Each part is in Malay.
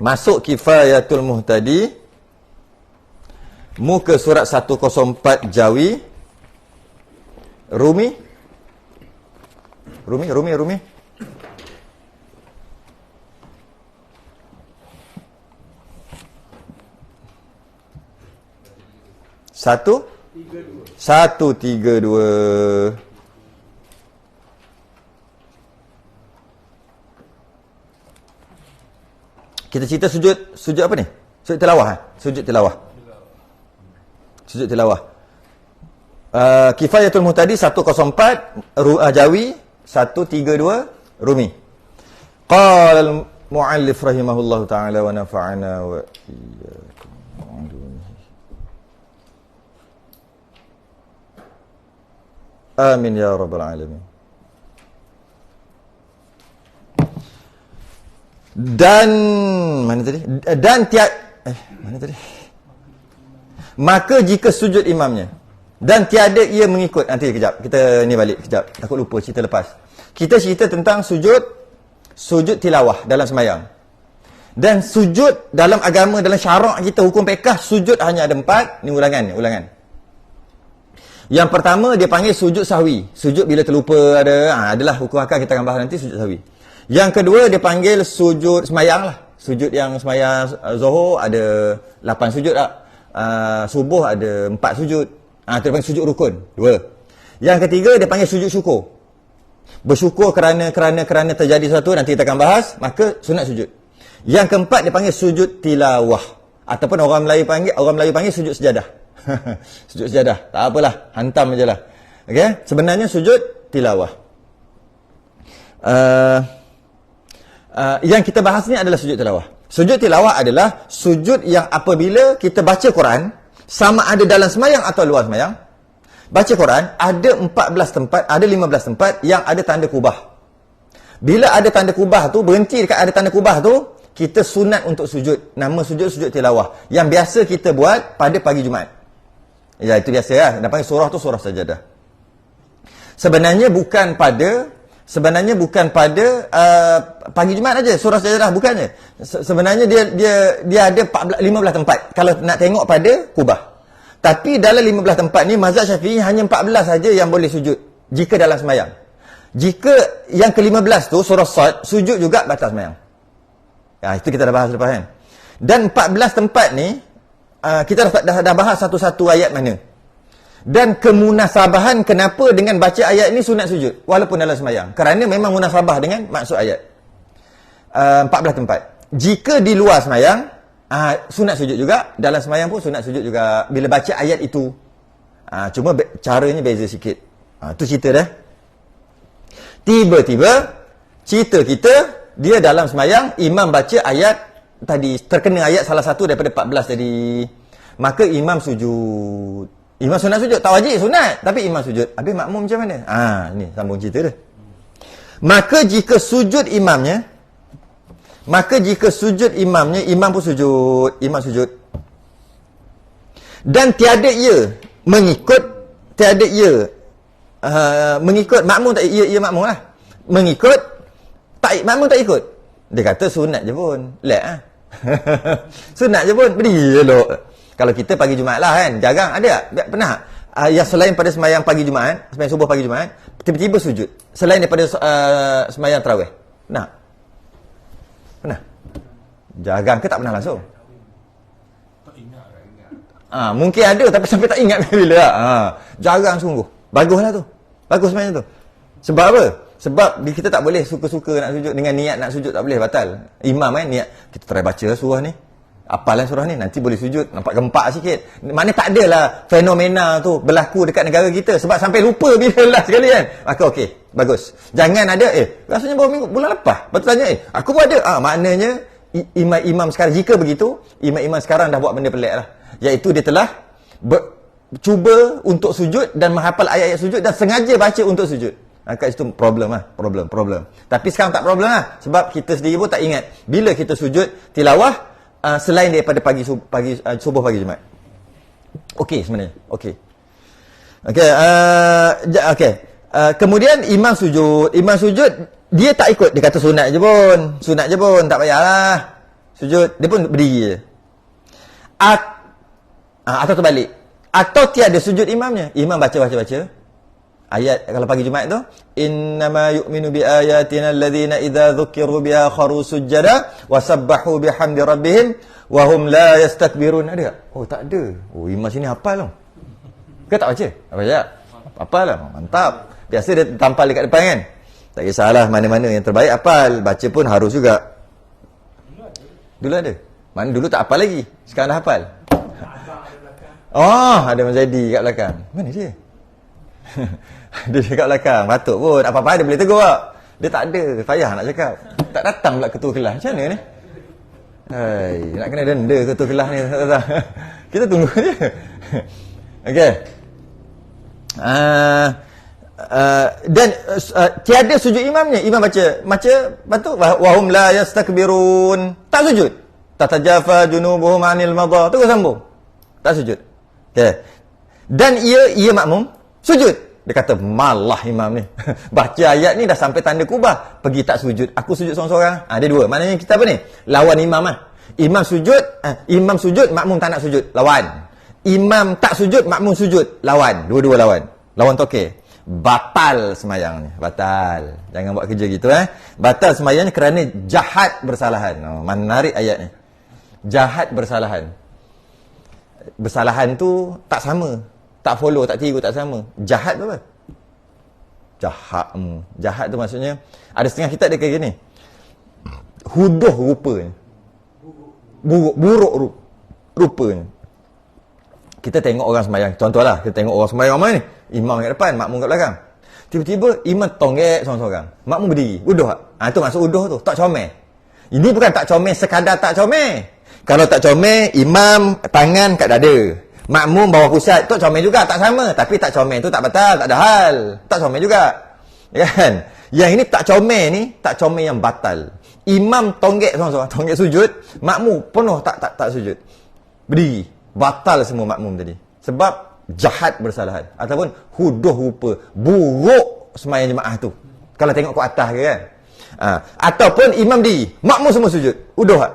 Masuk Kifayatul Muhtadi, muka surat 104 Jawi, Rumi. Satu, 132. Kita cerita sujud apa ni? Sujud tilawah. Sujud tilawah. Kifayatul Muhtadi 104 Jawi 132 Rumi. Qala al-muallif rahimahullahu taala wa nafa'ana wa iyyakum. Amin ya rabbal alamin. Dan mana tadi? Maka jika sujud imamnya dan tiada ia mengikut, nanti kejap kita ni balik kejap, takut lupa cerita lepas. Kita cerita tentang sujud tilawah dalam sembahyang. Dan sujud dalam agama, dalam syarak kita, hukum fiqh, sujud hanya ada 4. Ni ulangan. Yang pertama dia panggil sujud sahwi. Sujud bila terlupa adalah hukum akal, kita akan bahas nanti sujud sahwi. Yang kedua dia panggil sujud sembahyang lah. Sujud yang sembahyang Zuhur ada 8 sujud tak? Subuh ada 4 sujud. Itu dia panggil sujud rukun. 2. Yang ketiga dia panggil sujud syukur. Bersyukur kerana terjadi sesuatu, nanti kita akan bahas, maka sunat sujud. Yang keempat dia panggil sujud tilawah. Ataupun orang Melayu panggil sujud sejadah. Sujud sejadah. Tak apalah, hantam je lah. Okay? Sebenarnya sujud tilawah. Yang kita bahas ni adalah sujud tilawah. Sujud tilawah adalah sujud yang apabila kita baca Quran, sama ada dalam semayang atau luar semayang, baca Quran, ada 14 tempat, ada 15 tempat yang ada tanda kubah. Bila ada tanda kubah tu, berhenti dekat ada tanda kubah tu, kita sunat untuk sujud. Nama sujud tilawah. Yang biasa kita buat pada pagi Jumaat. Ya, itu biasa lah. Dia panggil surah tu surah sajadah. Sebenarnya bukan pada pagi Jumaat aja surah sajadah, bukannya. Sebenarnya dia ada 15 tempat kalau nak tengok pada kubah. Tapi dalam 15 tempat ni mazhab Syafi'i hanya 14 saja yang boleh sujud jika dalam sembahyang. Jika yang ke-15 tu surah Sad, sujud juga batal sembahyang. Itu kita dah bahas lepas kan. Dan 14 tempat ni kita dah bahas satu-satu ayat mana. Dan kemunasabahan kenapa dengan baca ayat ini sunat sujud walaupun dalam sembahyang, kerana memang munasabah dengan maksud ayat. 14 tempat. Jika di luar sembahyang, sunat sujud juga. Dalam sembahyang pun sunat sujud juga bila baca ayat itu. Cuma caranya beza sikit. Tu cerita dah. Tiba-tiba cerita kita, dia dalam sembahyang, imam baca ayat tadi, terkena ayat salah satu daripada 14 tadi, maka imam sujud. Imam sunat sujud, tak wajib sunat, tapi imam sujud. Habis makmum macam mana? Ni sambung cerita dia. Maka jika sujud imamnya, imam pun sujud, imam sujud. Dan tiada ia mengikut, makmum tak, ia makmum lah. Mengikut, makmum tak ikut. Dia kata sunat je pun. Sunat je pun, beri elok. Kalau kita pagi Jumaat lah kan, jarang ada tak? Pernah yang selain pada sembahyang pagi Jumaat, sembahyang subuh pagi Jumaat, tiba-tiba sujud selain daripada sembahyang tarawih? Pernah? Jarang ke tak pernah langsung? Tak ingat. Mungkin ada tapi sampai tak ingat bila. Jarang sungguh. Baguslah tu. Bagus sembahyang tu. Sebab apa? Sebab kita tak boleh suka-suka nak sujud dengan niat nak sujud, tak boleh, batal. Imam kan niat, kita try baca surah ni, apalan surah ni, nanti boleh sujud, nampak gempak sikit. Mana tak adalah fenomena tu berlaku dekat negara kita, sebab sampai lupa bila last sekali kan. Maka okey, bagus. Jangan ada rasanya baru minggu bulan lepas baru tanya aku pun ada. Maknanya imam sekarang, jika begitu, imam sekarang dah buat benda pelik lah, iaitu dia telah cuba untuk sujud dan menghafal ayat-ayat sujud dan sengaja baca untuk sujud. Kat situ problem. Tapi sekarang tak problem lah, sebab kita sendiri pun tak ingat bila kita sujud tilawah selain daripada subuh pagi Jumaat. Okey sebenarnya. Okey. Kemudian imam sujud dia tak ikut, dia kata sunat je pun, tak payahlah. sujud, dia pun berdiri je. Atau terbalik. Atau tiada sujud imamnya. Imam baca. Ayat kalau pagi Jumaat tu, innama yu'minu bi ayatina alladhina idza dzukiru biha kharu sujada wa sabbahu bihamdi rabbihim wa hum la yastakbirun. Ada tak? Oh, tak ada. Oh, imam sini hafal tau. Ke tak baca? Apa je? Hafal lah. Mantap. Biasa dia tampal dekat depan kan. Tak kisahlah mana-mana yang terbaik hafal. Baca pun harus juga. Dulu ada. Mana dulu tak hafal lagi. Sekarang dah hafal. Oh, ada Mazadi kat belakang. Mana dia? Dia dekat belakang. Patut pun. Apa-apa dia boleh tegur tak? Dia tak ada. Payah nak cakap. Tak datang pula ketua kelas. Macam mana ni? Hai, nak kena denda ketua kelas ni. Kita tunggu je. Okey. Dan tiada sujud imamnya. Imam baca. Patut. Wahum la yastakbirun. Tak sujud. Tatajafa junubuhum anil madha. Terus sambung. Tak sujud. Okey. Dan ia makmum sujud. Dia kata, malah imam ni. Baca ayat ni dah sampai tanda kubah. Pergi tak sujud. Aku sujud seorang-seorang. Ada dua. Maknanya kita apa ni? Lawan imam lah. Imam sujud, makmum tak nak sujud. Lawan. Imam tak sujud, makmum sujud. Lawan. Dua-dua lawan. Lawan tokeh. Batal semayang ni. Batal. Jangan buat kerja gitu Batal semayangnya kerana jahat bersalahan. Menarik ayat ni. Jahat bersalahan. Bersalahan tu tak sama. Tak follow, tak tiru, tak sama. Jahat tu apa? Jahat tu maksudnya, ada setengah kitab dia kayak gini. Huduh rupanya. Buruk rupanya. Kita tengok orang sembahyang. Contohlah, kita tengok orang sembahyang mana ni? Imam kat depan, makmum kat belakang. Tiba-tiba, imam tonggek seorang-seorang. Makmum berdiri. Uduh tak? Itu maksud uduh tu. Tak comel. Ini bukan tak comel sekadar tak comel. Kalau tak comel, imam tangan kat dada. Makmum bawah pusat, tu comel juga, tak sama. Tapi tak comel tu tak batal, tak ada hal. Tak comel juga. Kan? Yang ini tak comel ni, tak comel yang batal. Imam tonggek seorang-seorang, tonggek sujud, makmum penuh tak sujud. Berdiri. Batal semua makmum tadi. Sebab jahat bersalahan. Ataupun huduh rupa. Buruk sembahyang jemaah tu. Kalau tengok ke atas ke kan. Ataupun imam diri, makmum semua sujud. Huduh tak?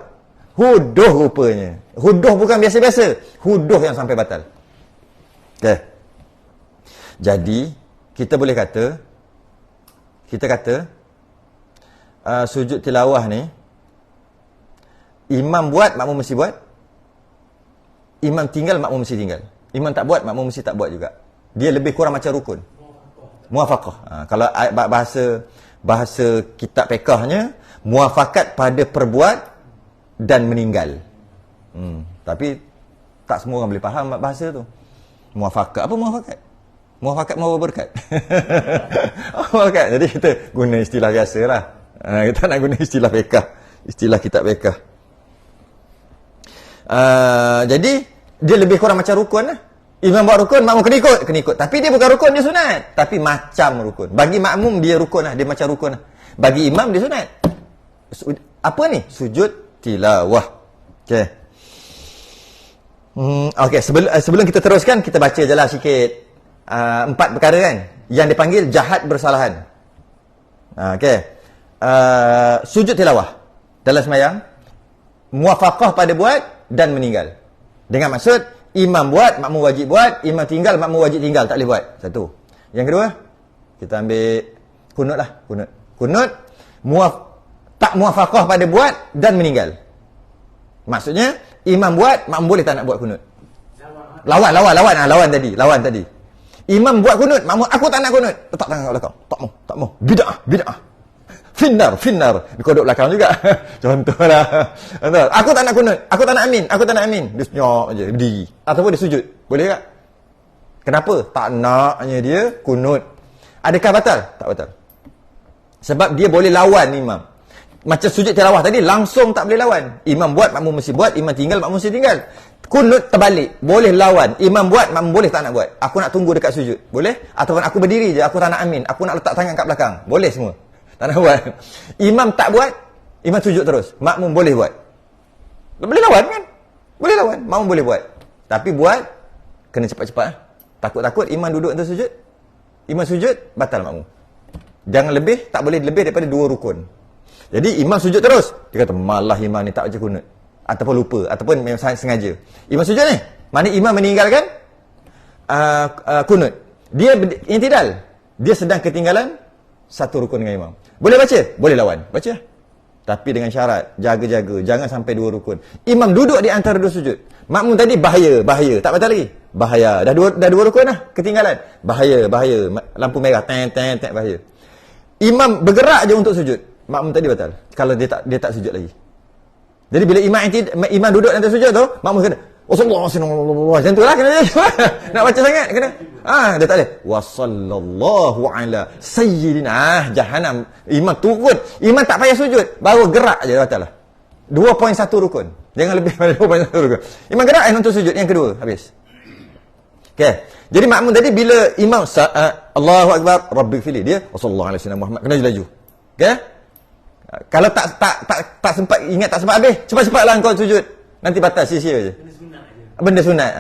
Huduh rupanya. Huduh bukan biasa-biasa. Huduh yang sampai batal. Okay. Jadi, kita boleh kata, sujud tilawah ni, imam buat, makmum mesti buat. Imam tinggal, makmum mesti tinggal. Imam tak buat, makmum mesti tak buat juga. Dia lebih kurang macam rukun. Muafaqah. Kalau bahasa kitab fiqahnya, muafakat pada perbuat dan meninggal. Tapi tak semua orang boleh faham bahasa tu. Muafakat. Apa muafakat? Muafakat mahu berkat. Muafakat. Jadi kita guna istilah biasa lah. Kita nak guna istilah fiqah. Istilah kitab fiqah. Jadi dia lebih kurang macam rukun lah. Imam buat rukun, makmum kena ikut. Tapi dia bukan rukun, dia sunat. Tapi macam rukun. Bagi makmum dia rukun lah. Dia macam rukun lah. Bagi imam dia sunat. Apa ni? Sujud tilawah. Okey. Okey, sebelum kita teruskan, kita baca je lah sikit 4 perkara kan yang dipanggil jahat bersalahan. Okey. Sujud tilawah dalam sembahyang, muafaqah pada buat dan meninggal. Dengan maksud imam buat, makmum wajib buat, imam tinggal, makmum wajib tinggal, tak boleh buat. Satu. Yang kedua, kita ambil kunut lah, kunut tak muafaqah pada buat dan meninggal. Maksudnya imam buat, makmum boleh tak nak buat kunut? Lawan tadi. Imam buat kunut, makmum aku tak nak kunut. Letak tangan kat belakang. Tak mau. Bid'ah. Finnar. Dikodok belakang juga. Contohlah. Aku tak nak kunut, aku tak nak amin. Dia senyap aje, berdiri. Ataupun dia sujud. Boleh tak? Kenapa? Tak naknya dia kunut. Adakah batal? Tak batal. Sebab dia boleh lawan imam. Macam sujud tilawah tadi, langsung tak boleh lawan. Imam buat, makmum mesti buat. Imam tinggal, makmum mesti tinggal. Kunut terbalik. Boleh lawan. Imam buat, makmum boleh tak nak buat. Aku nak tunggu dekat sujud. Boleh? Ataupun aku berdiri je, aku tak nak amin. Aku nak letak tangan kat belakang. Boleh semua. Tak nak buat. Imam tak buat, imam sujud terus. Makmum boleh buat. Boleh lawan kan? Boleh lawan. Makmum boleh buat. Tapi buat, kena cepat-cepat. Takut-takut imam duduk untuk sujud. Imam sujud, batal makmum. Jangan lebih, tak boleh lebih daripada 2 rukun. Jadi imam sujud terus. Dia kata, malah imam ni tak baca kunut. ataupun lupa ataupun memang sengaja. Imam sujud ni, mana imam meninggalkan kunut. Dia i'tidal. Dia sedang ketinggalan satu rukun dengan imam. Boleh baca? Boleh lawan. Baca. Tapi dengan syarat, jaga-jaga, jangan sampai 2 rukun. Imam duduk di antara 2 sujud. Makmum tadi bahaya. Tak batal lagi. Bahaya. Dah dua rukun dah, ketinggalan. Bahaya. Lampu merah, bahaya. Imam bergerak je untuk sujud. Makmum tadi batal. Kalau dia tak sujud lagi. Jadi bila imam duduk dalam sujud tu, makmum kena Wasallallahu macam tu lah kena nak baca sangat kena. Dia tak boleh. Wasallallahu ala sayyidina jahannam. Imam turun. Imam tak payah sujud. Baru gerak je batal lah. 2.1 rukun. Jangan lebih pada 2.1 rukun. Imam gerak untuk sujud. Yang kedua. Habis. Okay. Jadi makmum tadi bila imam Allahu Akbar Rabbighfirli, dia Wasallallahu ala sayyidina Muhammad. Kena laju. Okay. Kalau tak sempat ingat, tak sempat habis, cepat-cepatlah kau sujud. Nanti batal sia-sia je. Benda sunat.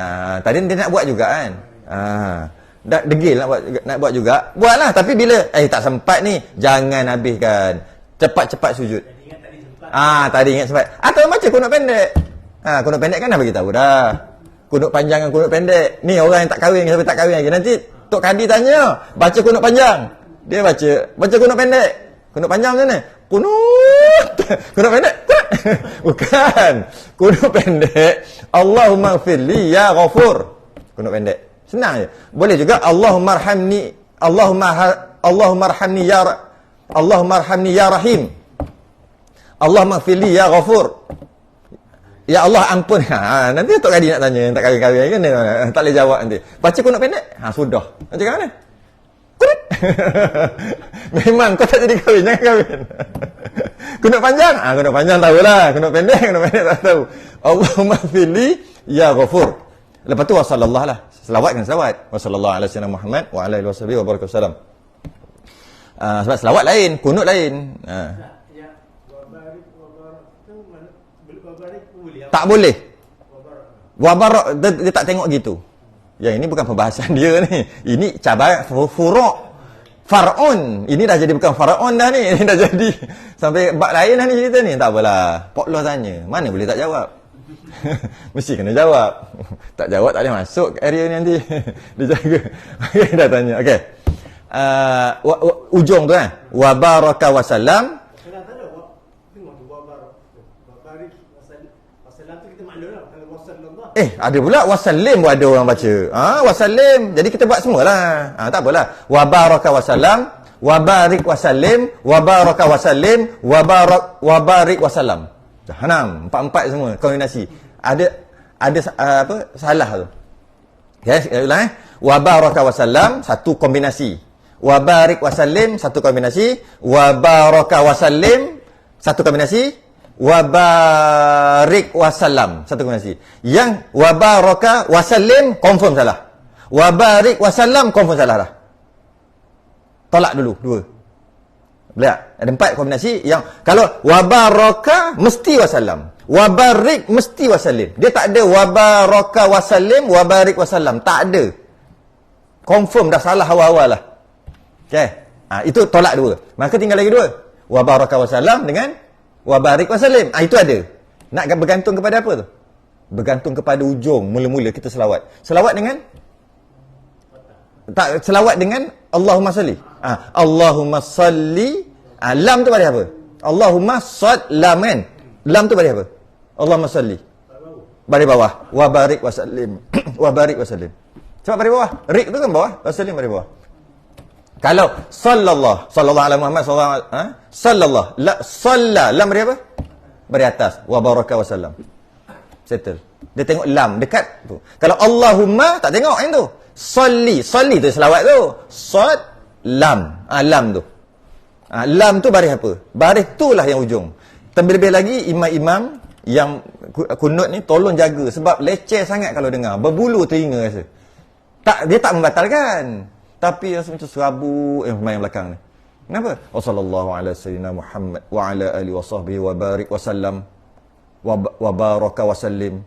Tadi dia nak buat juga kan. Dah degil nak buat juga. Buatlah, tapi bila tak sempat ni, jangan habiskan. Cepat-cepat sujud. Tadi ingat sempat. Atau baca kunut pendek. Kunut pendek kan dah bagi tahu dah. Kunut panjang dengan kunut pendek. Ni orang yang tak kahwin sampai tak kahwin lagi. Nanti Tok Kadi tanya, baca kunut panjang. Dia baca kunut pendek. Kunut panjang macam mana? Kunut pendek. Bukan. Kunut pendek. Allahumma gfirli ya ghafur. Kunut pendek. Senang je. Boleh juga Allahumma arhamni ya rahim. Allahumma gfirli ya ghafur. Ya Allah ampun. Nanti Tok Kadi nak tanya, tak kahwin-kahwin kan dia tak boleh jawab nanti. Baca kunut pendek. Sudah. Macam mana? Kunut. Memang kau tak jadi kahwin, jangan kahwin. Kunut panjang? Kunut panjang tahulah. Kunut pendek tak tahu. Allahumma gfirli ya ghafur. Lepas tu wasallallahu lah. Selawat kan selawat. Wasallallahu ala sayyidina Muhammad wa ala alihi washabihi wa baraka wasallam. Sebab selawat lain, kunut lain. Tak boleh. Wabarak dia tak tengok gitu. Yang ini bukan pembahasan dia ni. Ini cabaran furu'. Far'un. Ini dah jadi bukan Faraon dah ni. Ini dah jadi sampai bab lain dah ni cerita ni. Tak apalah. Poklah tanya. Mana boleh tak jawab? Mesti kena jawab. Tak jawab tak boleh masuk ke area ni nanti. Dia jaga. Okey, dah tanya. Okey. Ujung tu kan. Wa baraka wa salam. Ada pula wasallim pun ada orang baca. Wasallim. Jadi kita buat semualah. Tak apalah. Wa baraka wasallam, wa barik wasallim, wa baraka wasallim, wa barik wasallam. Jahannam. 4 semua kombinasi. Ada salah tu. Ya, ulang Wa baraka wasallam satu kombinasi. Wa barik wasallim satu kombinasi. Wa baraka wasallim satu kombinasi. Wabarik wasallam satu kombinasi. Yang wabaraka wasallim confirm salah. Wabarik wasallam confirm salah dah. Tolak dulu 2. Boleh tak? Ada 4 kombinasi yang kalau wabaraka mesti wasallam. Wabarik mesti wasallim. Dia tak ada wabaraka wasallim, wabarik wasallam. Tak ada. Confirm dah salah awal-awal lah. Okay. Itu tolak 2. Maka tinggal lagi 2. Wabaraka wasallam dengan wabarik wasallim. Itu ada. Nak bergantung kepada apa tu? Bergantung kepada ujung. Mula-mula kita selawat. Selawat dengan? Tak, selawat dengan Allahumma salli. Allahumma salli. Lam tu pada apa? Allahumma lam kan? Lam tu pada apa? Allahumma salli. Baris bawah. Wabarik wasallim. Wabarik wasallim. Cepat baris bawah. Rik tu kan bawah. Wasallim baris bawah. Kalau sallallahu ala Muhammad sallallahu lam beri apa? Beri atas. Wa baraka wasallam. Settle. Dia tengok lam dekat tu. Kalau Allahumma tak tengok yang tu. Salli tu selawat tu. Sad lam. Lam tu. Lam tu baris apa? Baris itulah yang ujung. Terlebih lagi imam-imam yang kunut ni tolong jaga sebab leceh sangat kalau dengar. Berbulu telinga rasa. Dia tak membatalkan. Tapi rasa macam serabu yang belakang ni. Kenapa? Wassallallahu ala sayyidina Muhammad wa ala alihi wa sahbihi wa barik wa sallam wa baraka wa sallim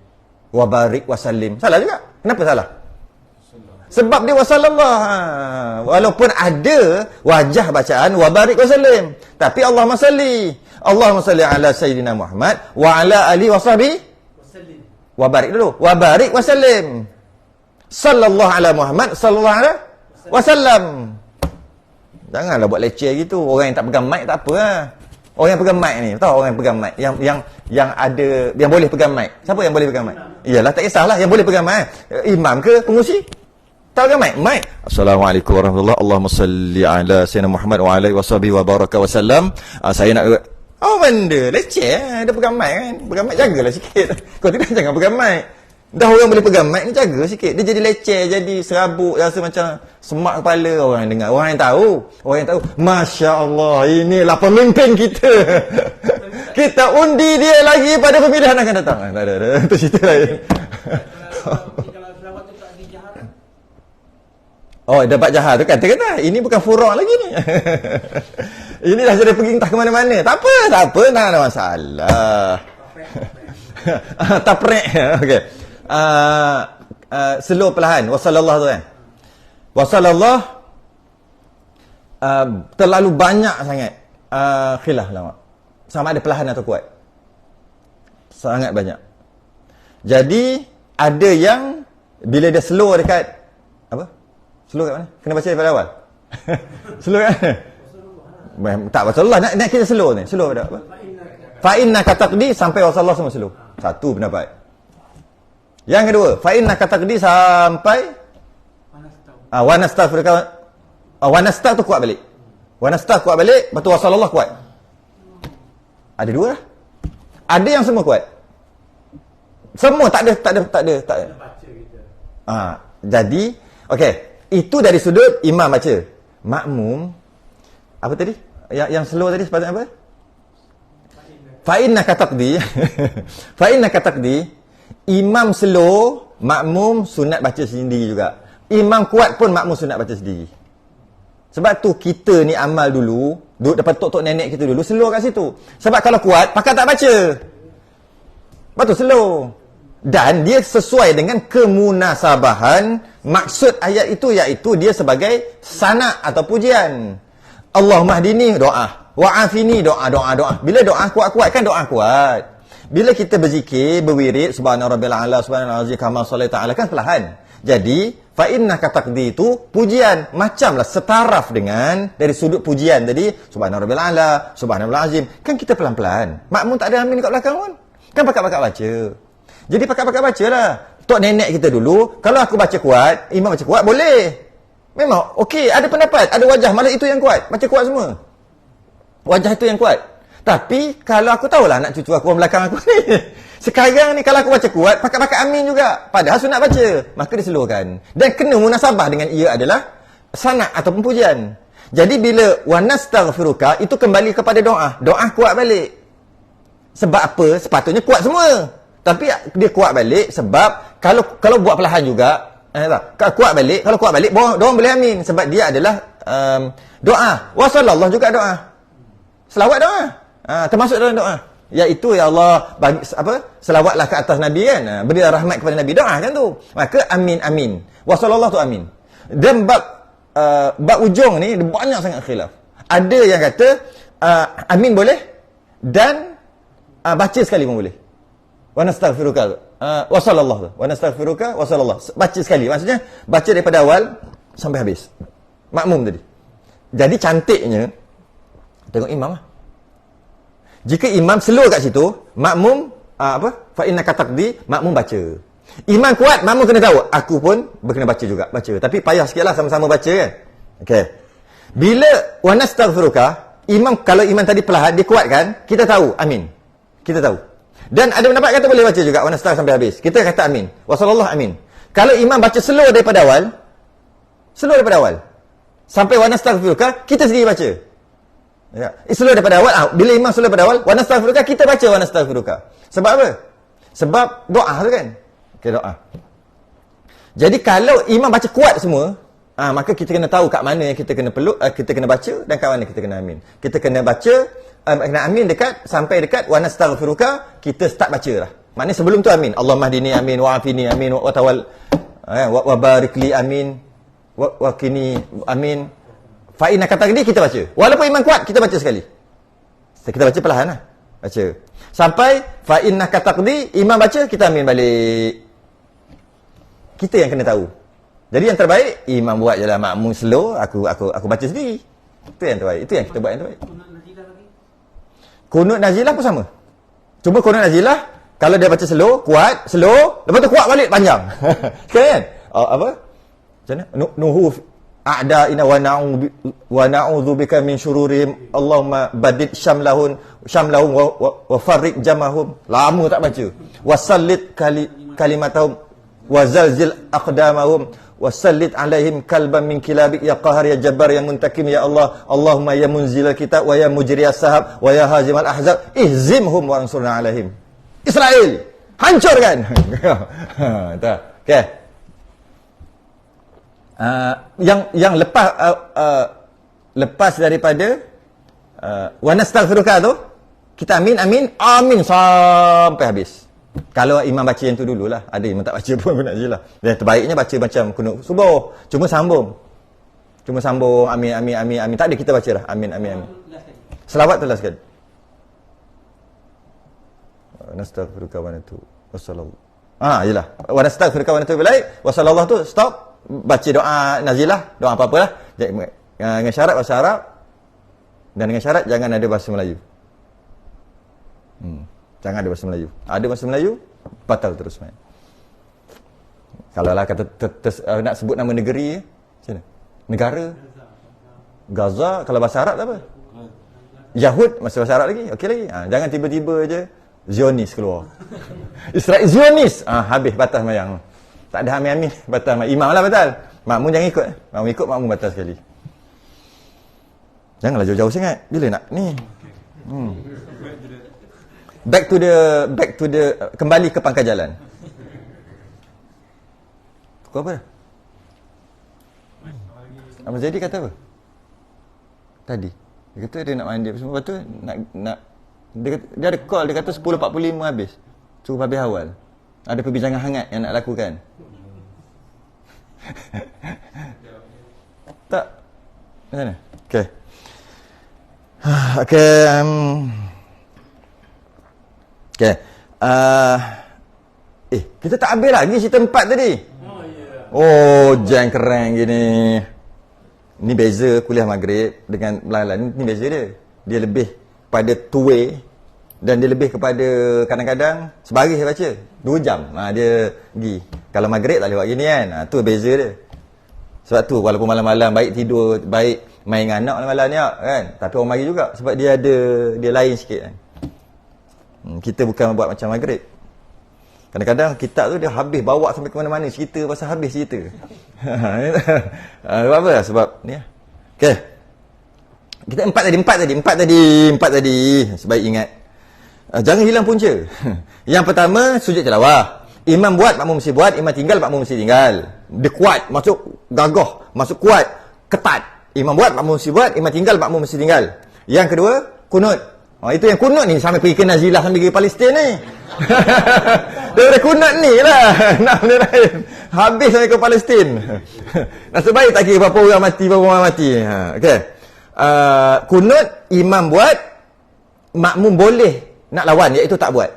wa barik wa sallim. Salah juga. Kenapa salah? Sebab dia wasallallahu. Walaupun ada wajah bacaan wa barik wa sallim, tapi Allahumma salli ala sayyidina Muhammad wa ala alihi wa sahbihi Wa barik dulu. Wa barik wa sallim. Sallallahu ala Muhammad sallallahu alaihi wasallam. Janganlah buat leceh gitu. Orang yang tak pegang mic tak apa lah. Orang yang pegang mic ni, tahu orang yang pegang mic, yang ada, yang boleh pegang mic. Siapa yang boleh pegang mic? Iyalah, tak kisahlah yang boleh pegang mic. Imam ke pengusi? Tak pegang mic? Mic. Assalamualaikum warahmatullahi wabarakatuh. Allahumma salli ala sayyidina Muhammad wa ala alihi washabihi wa baraka wa sallam. Saya nak benda leceh, dia pegang mic kan. Pegang mic jagalah sikit. Kalau tidak jangan pegang mic. Dah orang boleh pegang mic ni, jaga sikit. Dia jadi leceh, jadi serabut, rasa macam semak kepala orang yang dengar. Orang yang tahu. Orang yang tahu. Masya Allah, inilah pemimpin kita. Kita undi dia lagi pada pemilihan akan datang. Tak ada. Itu cerita lain. Oh, dapat jahat tu kata. Ini bukan furuk lagi ni. Ini dah jadi pergi entah ke mana-mana. Tak apa, tak ada masalah. Taprek. Okey. Slow perlahan. Wassalallah tu kan. Wassalallah terlalu banyak sangat khilaf lama. Sama ada perlahan atau kuat. Sangat banyak. Jadi ada yang bila dia slow dekat apa? Slow kat mana? Kena baca daripada awal. Slow kat mana? Tak Rasulullah nak kita slow ni. Slow pada apa? Fa innaka taqdi sampai Rasulullah semua slow. Satu pendapat. Yang kedua, fa innaka taqdi sampai wa nastaghfiruka. Wa nastagh tu kuat balik. Wa nastagh kuat balik, betul Rasulullah kuat. Ada dua lah. Ada yang semua kuat. Semua tak ada. Jadi, okey. Itu dari sudut imam baca. Makmum apa tadi? Yang slow tadi sepatutnya apa? Fa innaka taqdi. Fa innaka taqdi. Imam slow, makmum sunat baca sendiri juga. Imam kuat pun makmum sunat baca sendiri. Sebab tu kita ni amal dulu, duduk depan tok-tok nenek kita dulu, slow kat situ. Sebab kalau kuat, pakar tak baca. Betul slow. Dan dia sesuai dengan kemunasabahan maksud ayat itu, iaitu dia sebagai sana atau pujian. Allahumma hdini doa, wa'afini doa. Bila doa kuat-kuat kan doa kuat. Bila kita berzikir, berwirid subhana rabbil a'la, subhanal azim, kama shallaita ala kan perlahan. Jadi fa innaka taqdi itu pujian, macamlah setaraf dengan dari sudut pujian tadi subhana rabbil a'la, subhanal azim. Kan kita pelan-pelan. Makmum tak ada amin kat belakang pun. Kan pakak-pakak baca. Jadi pakak-pakak bacalah. Tok nenek kita dulu, kalau aku baca kuat, imam baca kuat, boleh. Memang, okey, ada pendapat, ada wajah, malah itu yang kuat. Baca kuat semua. Wajah itu yang kuat. Tapi, kalau aku tahulah anak cucu aku orang belakang aku ni. Sekarang ni, kalau aku baca kuat, pakak-pakak amin juga. Padahal sunat baca. Maka diseluruhkan. Dan kena munasabah dengan ia adalah sanad ataupun pujian. Jadi, bila wanastaghfiruka, itu kembali kepada doa. Doa kuat balik. Sebab apa? Sepatutnya kuat semua. Tapi dia kuat balik sebab kalau buat perlahan juga, kalau kuat balik, orang boleh amin sebab dia adalah doa. Wasallallahu juga doa. Selawat doa. Termasuk dalam doa. Iaitu ya Allah bagi selawatlah ke atas Nabi kan. Berilah rahmat kepada Nabi, doa kan tu. Maka amin. Wasallallahu tu amin. Dan bab ujung ni banyak sangat khilaf. Ada yang kata amin boleh dan baca sekali pun boleh. Wa nastaghfiruka wa sallallahu. Wa nastaghfiruka wa sallallahu. Baca sekali. Maksudnya baca daripada awal sampai habis. Makmum tadi. Jadi cantiknya tengok imam lah. Jika imam slow kat situ, makmum fa innaka taqdi, makmum baca. Imam kuat, makmum kena tahu. Aku pun kena baca juga, baca. Tapi payah sikitlah sama-sama baca kan. Okey. Bila wa nastaghfiruka, kalau imam tadi perlahan dia kuatkan, kita tahu amin. Kita tahu. Dan ada pendapat kata boleh baca juga wa nastaghfir sampai habis. Kita kata amin. Wasallallahu amin. Kalau imam baca slow daripada awal sampai wa nastaghfiruka, kita sendiri baca. Ya. Slow daripada awal, bila imam slow daripada awal, wa nastaghfiruka, kita baca wa nastaghfiruka. Sebab apa? Sebab doa tu kan. Okey, doa. Jadi kalau imam baca kuat semua, maka kita kena tahu kat mana yang kita kena kita kena baca dan kat mana kita kena amin. Kita kena baca kena amin sampai dekat wa nastaghfiruka, kita start baca lah. Maknanya sebelum tu amin. Allahumma hdini amin, wa'afini amin, wa tawal wa barik li amin, wa qini amin. Fa innaka taqdi kita baca. Walaupun imam kuat, kita baca sekali. Kita baca perlahan lah. Baca. Sampai fa innaka taqdi, imam baca, kita amin balik. Kita yang kena tahu. Jadi yang terbaik, imam buat je lah, makmum slow, aku baca sendiri. Itu yang terbaik. Itu yang kita buat yang terbaik. Kunut nazilah pun sama. Cuma kunut nazilah, kalau dia baca slow, kuat, slow, lepas tu kuat balik, panjang. Kan? Apa? Macam mana? Nuhu a'da'ina wa na'udzu bika min syururihim Allahumma badid syamlahum wa farriq jamahum. Lama tak baca. Wasallit kalimatahum wa zalzil aqdamahum wasallit alaihim kalban min kilabik ya qahar ya jabbar ya muntakim ya Allah. Allahumma ya munzilal kitab wa ya mujriyas sahab wa ya hazimal ahzab ihzimhum wa ansurna alaihim. Israel, hancurkan. Tak. Okey. Yang lepas daripada wa nastaghfiruka tu, kita amin sampai habis. Kalau imam baca yang tu dululah. Ada imam tak baca pun nak jelah. Dan terbaiknya baca macam kunut subuh. Cuma sambung. Amin. Tak ada kita baca dah. Amin. Selawat tu last sekali. Nastaghfiruka wa natubu. Wassallallahu. Yalah. Wa nastaghfiruka wa natubu ilaik. Wassallallahu tu stop. Baca doa nazilah, doa apa-apalah. Dengan syarat bahasa Arab dan dengan syarat jangan ada bahasa Melayu. Jangan ada bahasa Melayu. Ada bahasa Melayu, batal terus main. Kalau lah kata nak sebut nama negeri, macam mana? Negara. Gaza, kalau bahasa Arab tak apa. Yahud, masih bahasa Arab lagi? Okey lagi. Jangan tiba-tiba je Zionis keluar. Israel Zionis. Habis batas mayang. Tak ada amin-amin, batal. Imam lah batal. Makmum jangan ikut. Makmum batal sekali. Janganlah jauh-jauh sangat. Bila nak ni? Back to the kembali ke pangkal jalan. Kau apa? Abang Zaidi kata apa? Tadi. Dia kata dia nak mandi apa semua. Lepas tu nak dia ada call, dia kata 10.45 habis. Suruh habis awal. Ada perbincangan hangat yang nak lakukan. Tak? Macam mana? Okey. Okey. Okey. Kita tak habis lagi cerita 4 tadi. Jang keren gini. Ni beza kuliah maghrib dengan lain-lain. Ni beza dia. Dia lebih pada two way. Dan dia lebih kepada kadang-kadang sebaris dia baca 2 jam. Dia pergi. Kalau maghrib tak boleh buat gini kan. Tu beza dia. Sebab tu walaupun malam-malam baik tidur, baik main dengan anak malam-malam ni kan. Tapi orang mari juga sebab dia lain sikit kan. Kita bukan buat macam maghrib. Kadang-kadang kitab tu dia habis bawa sampai ke mana-mana, cerita pasal habis cerita. Sebab apa? Sebab ni lah. Okey. Kita empat tadi. Sebaik ingat. Jangan hilang punca. Yang pertama, sujud tilawah. Imam buat, makmum mesti buat. Imam tinggal, makmum mesti tinggal. Dia kuat, masuk gagah, masuk kuat, ketat. Imam buat, makmum mesti buat. Imam tinggal, makmum mesti tinggal. Yang kedua, kunut. Itu yang kunut ni. Sampai pergi ke Nazilah, sampai pergi Palestin ni. Daripada kunut ni lah. Nak benda lain. Habis sampai ke Palestin. Nasib baik tak kira berapa orang mati. Okay. Kunut, imam buat, makmum boleh nak lawan, iaitu tak buat.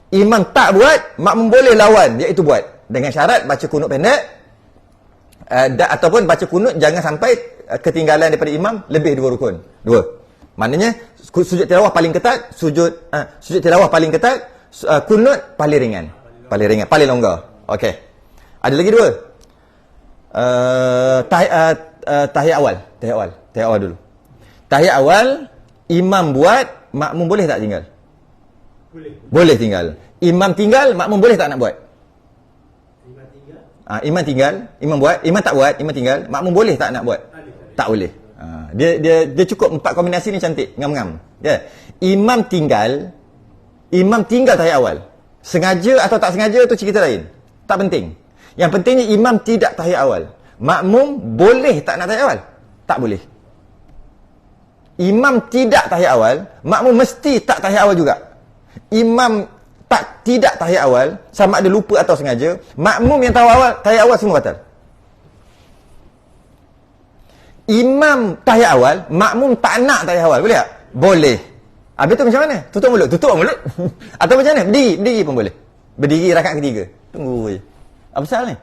Imam tak buat, makmum boleh lawan, iaitu buat. Dengan syarat baca kunut pendek, ataupun baca kunut jangan sampai ketinggalan daripada imam lebih 2 rukun. 2. Maknanya sujud tilawah paling ketat, sujud tilawah paling ketat, kunut paling ringan, paling longgar. Okey. Ada lagi 2. Tahiyat awal dulu. Tahiyat awal imam buat, makmum boleh tak tinggal? Boleh tinggal. Imam tinggal, makmum boleh tak nak buat? Imam tinggal, imam buat, imam tak buat, imam tinggal, makmum boleh tak nak buat? Tak boleh. Dia cukup 4 kombinasi ni cantik, ngam-ngam. Ya. Imam tinggal tahiyat awal. Sengaja atau tak sengaja tu cerita lain. Tak penting. Yang pentingnya imam tidak tahiyat awal. Makmum boleh tak nak tahiyat awal? Tak boleh. Imam tidak tahiyat awal, makmum mesti tak tahiyat awal juga. Imam tidak tahiyat awal, sama ada lupa atau sengaja, makmum yang tahiyat awal semua batal. Imam tahiyat awal, makmum tak nak tahiyat awal, boleh tak? Boleh. Habis tu macam mana? Tutup mulut. Atau macam mana? Berdiri pun boleh. Berdiri rakaat ketiga. Tunggu je. Apa pasal ni?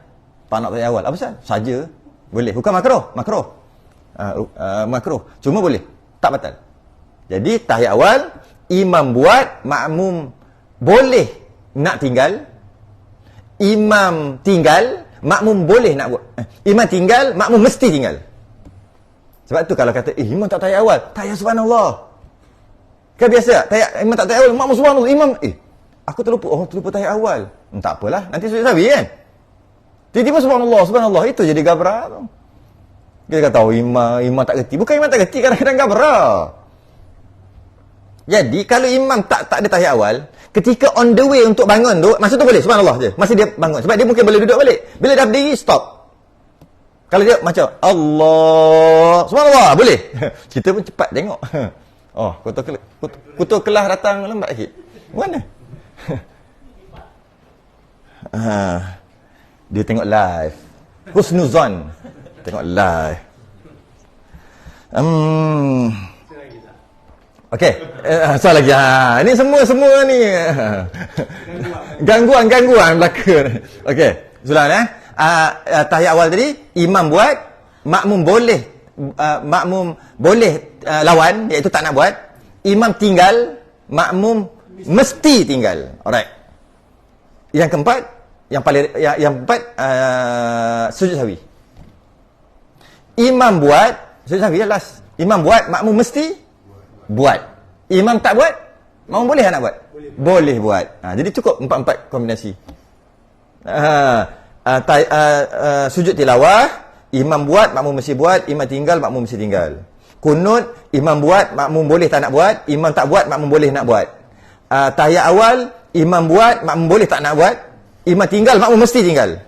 Tak nak tahiyat awal. Apa pasal? Saja. Boleh. Bukan makruh. Makruh. Cuma boleh. Tak batal. Jadi tahiyat awal, imam buat, makmum boleh nak tinggal. Imam tinggal, makmum boleh nak buat. Imam tinggal, makmum mesti tinggal. Sebab tu kalau kata, imam tak tahiyat awal. Tahiyat subhanallah. Kan biasa imam tak tahiyat awal, makmum subhanallah. Imam, aku terlupa tahiyat awal. Tak apalah, nanti sujud sahwi kan. Tiba-tiba subhanallah. Itu jadi gabra tu. Kita kata, imam tak reti. Bukan imam tak reti, kadang-kadang gabra. Jadi, kalau imam tak ada tahiyat awal, ketika on the way untuk bangun tu, masa tu boleh, subhanallah je. Masa dia bangun. Sebab dia mungkin boleh duduk balik. Bila dah berdiri, stop. Kalau dia macam, Allah, subhanallah, boleh. Kita pun cepat tengok. Oh, kutu kelah datang lambat sikit. Mana? Dia tengok live. Husnuzon. Tengok live. Okey, soal lagi. Ini semua ni gangguan belaka. Okey, soalan tahiyat awal tadi imam buat, makmum boleh lawan, iaitu tak nak buat. Imam tinggal, makmum mesti tinggal. Alright. Yang keempat, yang keempat sujud sahwi. Imam buat, sujud sahwi last. Imam buat, makmum mesti buat. Imam tak buat, makmum boleh nak buat? Boleh buat. Jadi cukup empat kombinasi. Sujud tilawah, imam buat, makmum mesti buat. Imam tinggal, makmum mesti tinggal. Kunut, imam buat, makmum boleh tak nak buat. Imam tak buat, makmum boleh nak buat. Tahiyat awal, imam buat, makmum boleh tak nak buat. Imam tinggal, makmum mesti tinggal.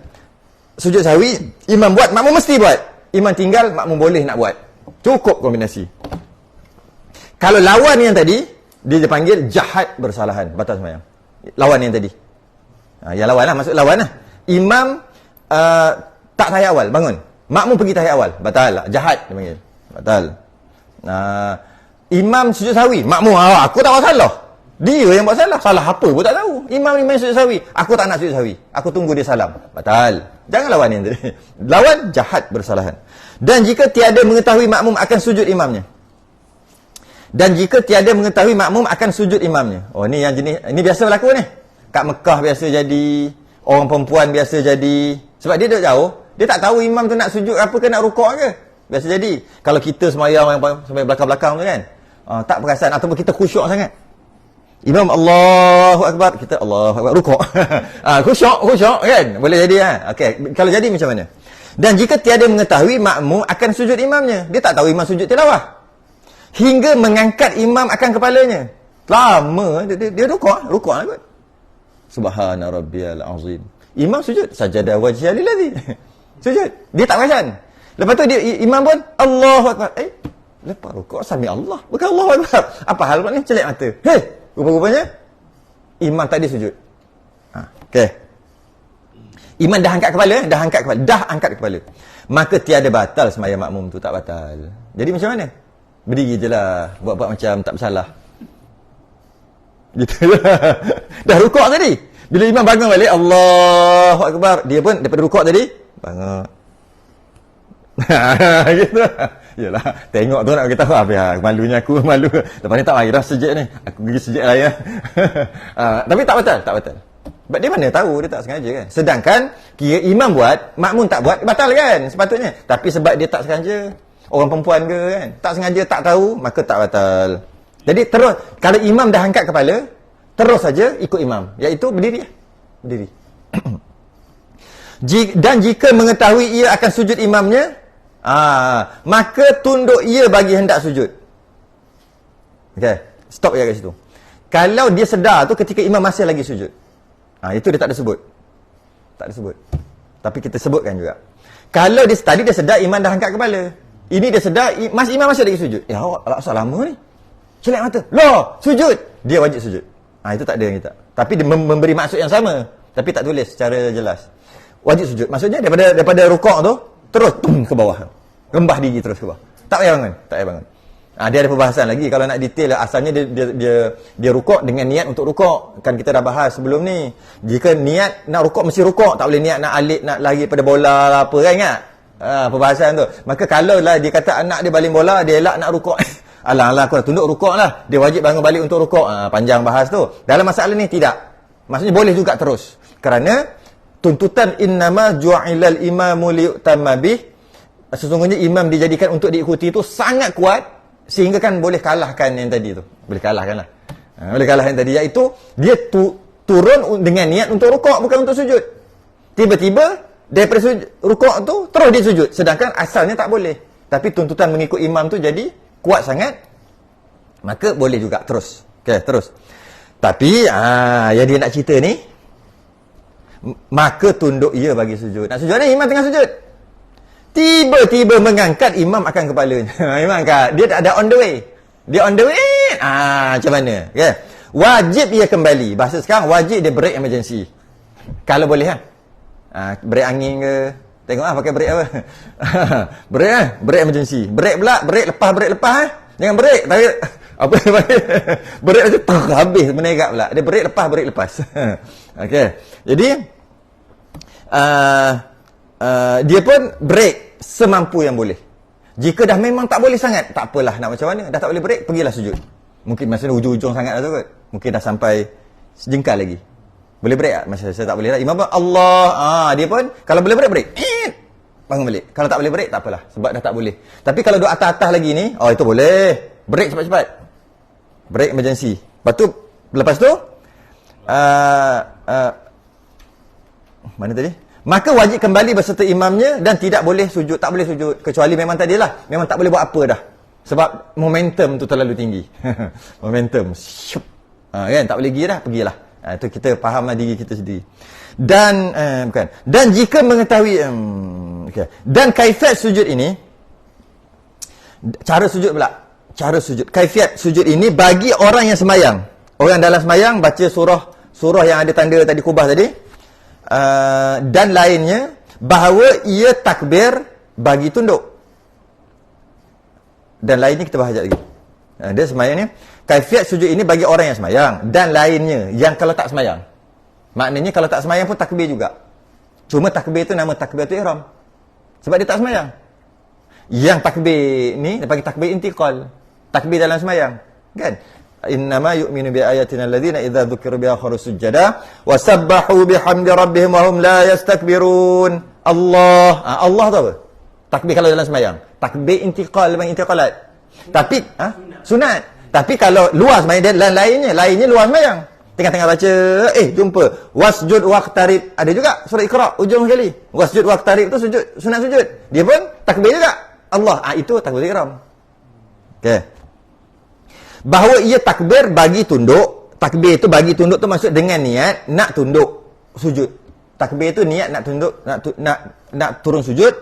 Sujud sahwi, imam buat, makmum mesti buat. Imam tinggal, makmum boleh nak buat. Cukup kombinasi. Kalau lawan yang tadi, dia dipanggil jahat bersalahan, batal sembahyang. Lawan yang tadi. Yang lawan lah, maksud lawan lah. Imam tak tahiyat awal, bangun. Makmum pergi tahiyat awal, batal lah. Jahat dia panggil. Batal. Imam sujud sahwi, makmum, aku tak buat salah. Dia yang buat salah. Salah apa pun tak tahu. Imam ni main sujud sahwi. Aku tak nak sujud sahwi. Aku tunggu dia salam. Batal. Jangan lawan yang tadi. Lawan jahat bersalahan. Dan jika tiada mengetahui makmum akan sujud imamnya. Oh, ni yang jenis, ini biasa berlaku ni. Kat Mekah biasa jadi, orang perempuan biasa jadi. Sebab dia duduk jauh, dia tak tahu imam tu nak sujud apa ke, nak rukuk ke. Biasa jadi. Kalau kita sembahyang sampai belakang-belakang tu kan, tak perasan ataupun kita khusyuk sangat. Imam Allahu Akbar, kita Allahu Akbar, rukuk. Khusyuk kan? Boleh jadi Okey, kalau jadi macam mana? Dan jika tiada mengetahui makmum akan sujud imamnya, dia tak tahu imam sujud tilawah, hingga mengangkat imam akan kepalanya. Lama dia rukuk lah kot. Subhana rabbiyal azim. Imam sujud, sajada wajhiya lillazi. Sujud, dia tak perasan. Lepas tu imam pun Allahu Akbar. Lepas rukuk sami Allah, bukan Allahu Akbar. Apa hal ni? Celak mata. Rupa-rupanya imam tadi sujud. Okey. Imam dah angkat kepala. Maka tiada batal sembahyang makmum tu, tak batal. Jadi macam mana? Berdiri je lah, buat macam tak bersalah. Gitu je. Dah rukuk tadi. Bila imam bangun balik, Allahu Akbar, dia pun daripada rukuk tadi bangun. Gitu. Yalah, tengok tu nak kita tahu apa malunya aku, malu. Lepas ni tak mari dah sejak ni. Aku pergi sejak lah ya. Tapi tak batal. Sebab dia mana tahu, dia tak sengaja kan. Sedangkan kira imam buat, makmum tak buat, batal kan sepatutnya. Tapi sebab dia tak sengaja, orang perempuan ke kan, tak sengaja, tak tahu, maka tak batal. Jadi terus, kalau imam dah angkat kepala, terus saja ikut imam, iaitu berdiri. Dan jika mengetahui ia akan sujud imamnya, maka tunduk ia bagi hendak sujud. Okey, stop ya kat situ. Kalau dia sedar tu ketika imam masih lagi sujud, itu dia tak ada sebut. Tapi kita sebutkan juga. Kalau dia tadi dia sedar imam dah angkat kepala, ini dia sedar imam masih lagi sujud. Awak asal lama ni. Celak mata. Loh, sujud. Dia wajib sujud. Itu tak ada yang kita. Tapi dia memberi maksud yang sama, tapi tak tulis secara jelas. Wajib sujud. Maksudnya daripada rukuk tu terus ke bawah. Rembah diri terus ke bawah. Tak payah bangun. Dia ada perbahasan lagi kalau nak detail. Asalnya dia rukuk dengan niat untuk rukuk. Kan kita dah bahas sebelum ni. Jika niat nak rukuk mesti rukuk, tak boleh niat nak alik, nak lari pada bola lah apa kan, ingat? Perbahasan tu. Maka kalau lah dia kata anak dia baling bola, dia elak nak rukuk. Alah aku dah tunduk rukuk lah. Dia wajib bangun balik untuk rukuk. Panjang bahas tu. Dalam masalah ni tidak. Maksudnya boleh juga terus. Kerana tuntutan innama ju'ilal imamu liyutamma bih. Sesungguhnya imam dijadikan untuk diikuti itu sangat kuat sehingga kan boleh kalahkan yang tadi tu. Boleh kalahkan lah. Boleh kalahkan tadi, iaitu dia turun dengan niat untuk rukuk bukan untuk sujud. Tiba-tiba daripada rukuk tu terus dia sujud, sedangkan asalnya tak boleh. Tapi tuntutan mengikut imam tu jadi kuat sangat, maka boleh juga terus. Okey, terus. Tapi yang dia nak cerita ni, maka tunduk ia bagi sujud. Nak sujud ni imam tengah sujud, tiba-tiba mengangkat, imam akan kepalanya. Imam angkat, dia tak ada on the way. Dia on the way, macam mana? Okay. Wajib ia kembali. Bahasa sekarang, wajib dia break emergency. Kalau boleh break angin ke, tengok pakai break apa. break emergency. Break pula, break lepas. Jangan break, tapi apa break tu habis menerak pula. Dia break lepas. Okey. Jadi dia pun break semampu yang boleh. Jika dah memang tak boleh sangat, tak apalah, nak macam mana, dah tak boleh break, pergilah sujud. Mungkin masa ni ujung-ujung sangat dah tu kot. Mungkin dah sampai sejengkal lagi. Boleh break tak? Masa saya tak boleh lah. Imam pun Allah, dia pun kalau boleh break, bangun balik. Kalau tak boleh break, tak apalah, sebab dah tak boleh. Tapi kalau duduk atas-atas lagi ni, itu boleh. Break cepat-cepat. Break emergency. Lepas tu mana tadi? Maka wajib kembali berserta imamnya dan tidak boleh sujud. Tak boleh sujud. Kecuali memang tadilah. Memang tak boleh buat apa dah. Sebab momentum tu terlalu tinggi. Momentum. Kan? Tak boleh pergi dah. Pergilah. Itu kita fahamlah diri kita sendiri. Dan, bukan. Dan jika mengetahui, okay. Dan kaifiat sujud ini, cara sujud pula. Cara sujud. Kaifiat sujud ini bagi orang yang semayang. Orang dalam semayang baca surah yang ada tanda tadi kubah tadi. Dan lainnya, bahawa ia takbir bagi tunduk. Dan lainnya kita bahas lagi. Dia semayang ni, kaifiat sujud ini bagi orang yang semayang. Dan lainnya, yang kalau tak semayang. Maknanya kalau tak semayang pun takbir juga. Cuma takbir tu nama takbiratul ihram. Sebab dia tak semayang. Yang takbir ni, dia panggil takbir intiqal. Takbir dalam semayang. Kan? Innama yu'minu bi ayatina alladhina idza dzukiru biha kharu sujada wa sabbahu bihamdi rabbihim wa hum la yastakbirun. Allah tu apa? Takbir kalau dalam sembahyang. Takbir intiqal, bang, intiqalat. Tapi sunat. Tapi kalau luar sembahyang dan lainnya luar sembahyang. Tengah-tengah baca, jumpa wasjud waqtarib. Ada juga surah Iqra ujung sekali. Wasjud waqtarib tu sujud, sunat sujud. Dia pun takbir juga. Allah, itu takbir ihram. Okey. Bahawa ia takbir bagi tunduk. Takbir itu bagi tunduk tu maksud dengan niat nak tunduk sujud. Takbir itu niat nak tunduk, nak turun sujud.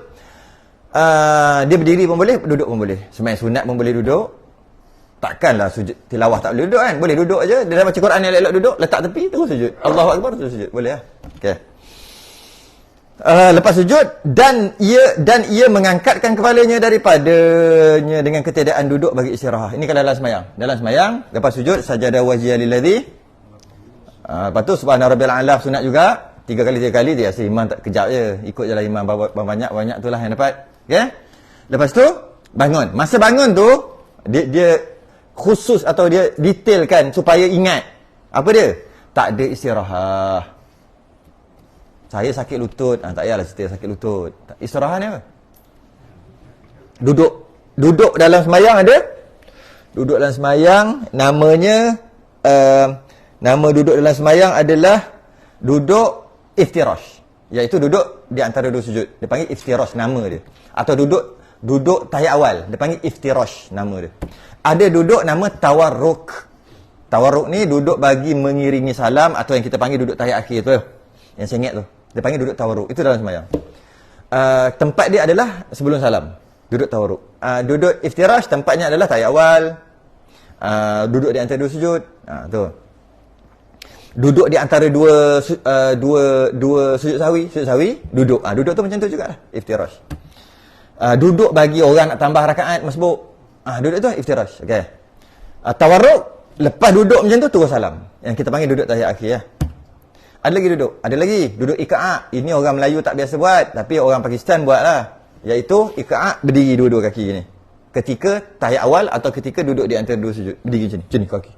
Dia berdiri pun boleh, duduk pun boleh. Sembahyang sunat pun boleh duduk. Takkanlah sujud tilawah tak boleh duduk kan? Boleh duduk aja. Dia dah baca Quran elok-elok duduk, letak tepi terus sujud. Allahu akbar terus sujud. Boleh lah. Okey. Lepas sujud dan ia mengangkatkan kepalanya daripadanya dengan ketiadaan duduk bagi istirahat. Ini kalau dalam sembahyang. Dalam sembahyang lepas sujud sajadah wajhiya lilladzi. Lepas tu subhana rabbil a'la sunat juga. 3 kali dia rasa imam tak kejap je. Ikut jelah imam banyak itulah yang dapat. Okey. Lepas tu bangun. Masa bangun tu dia khusus atau dia detailkan supaya ingat. Apa dia? Tak ada istirahat. Saya sakit lutut. Tak payahlah cerita sakit lutut. Istirahat ni apa? Duduk dalam sembahyang ada? Duduk dalam sembahyang namanya nama duduk dalam sembahyang adalah duduk iftirash. Iaitu duduk di antara dua sujud. Dia panggil iftirash nama dia. Atau duduk tahiyat awal. Dia panggil iftirash nama dia. Ada duduk nama tawarruk. Tawarruk ni duduk bagi mengiringi salam atau yang kita panggil duduk tahiyat akhir tu. Yang saya ingat tu. Dia panggil duduk tawarruk. Itu dalam sembahyang. Tempat dia adalah sebelum salam. Duduk tawarruk. Duduk iftirash tempatnya adalah tahiyat awal. Duduk di antara dua sujud. Tu. Duduk di antara dua sujud sawi. Duduk. Duduk tu macam tu jugalah. Iftirash. Duduk bagi orang nak tambah rakaat masbuk. Duduk tu iftirash. Okey. Tawarruk, lepas duduk macam tu terus salam. Yang kita panggil duduk tahiyat akhir ya. Ada lagi duduk. Ada lagi duduk iqa'a. Ini orang Melayu tak biasa buat, tapi orang Pakistan buatlah. Iaitu iqa'a, berdiri dua-dua kaki ni. Ketika tahiyat awal atau ketika duduk di antara dua sujud. Berdiri macam ni. Macam ni kaki.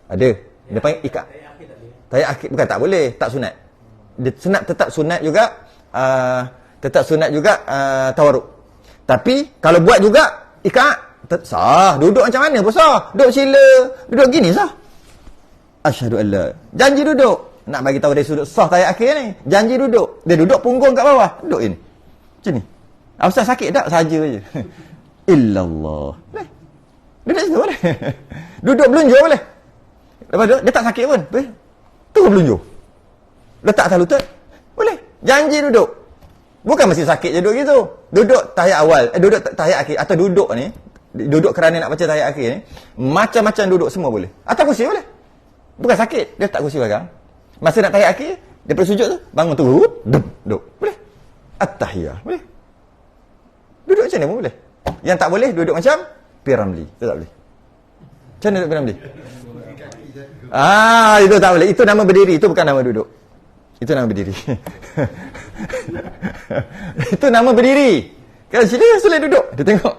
Ada. Dia panggil iqa'a. Tahiyat akhir bukan tak boleh, tak sunat. Dia tetap sunat juga, tawarruk. Tapi kalau buat juga iqa'a, sah. Duduk macam mana pun sah. Duduk sila, duduk gini sah. Asyhadu an la. Janji duduk. Nak bagi tahu dari sudut sah tahiyat akhir ni. Janji duduk. Dia duduk punggung kat bawah. Duduk ini. Macam ni. Ustaz sakit tak? Saja je. Illallah. Boleh. Duduk situ boleh. Duduk belunjuk boleh. Lepas tu, dia tak sakit pun. Boleh. Terus belunjuk. Letak atas lutut. Boleh. Janji duduk. Bukan mesti sakit je duduk gitu. Duduk tahiyat awal. Duduk tahiyat akhir. Atau duduk ni. Duduk kerana nak baca tahiyat akhir ni. Macam-macam duduk semua boleh. Atas kursi boleh. Bukan sakit. Dia tak kursi belakang. Masa nak tahiyat akhir, daripada sujud tu, bangun tu, duduk. Boleh. At-tahiyah. Boleh. Duduk macam ni pun boleh. Yang tak boleh, duduk macam Piramli. Itu tak boleh. Macam mana duduk Piramli? Itu tak boleh. Itu nama berdiri. Itu bukan nama duduk. Itu nama berdiri. Itu nama berdiri. Kalau sini, boleh duduk. Dia tengok.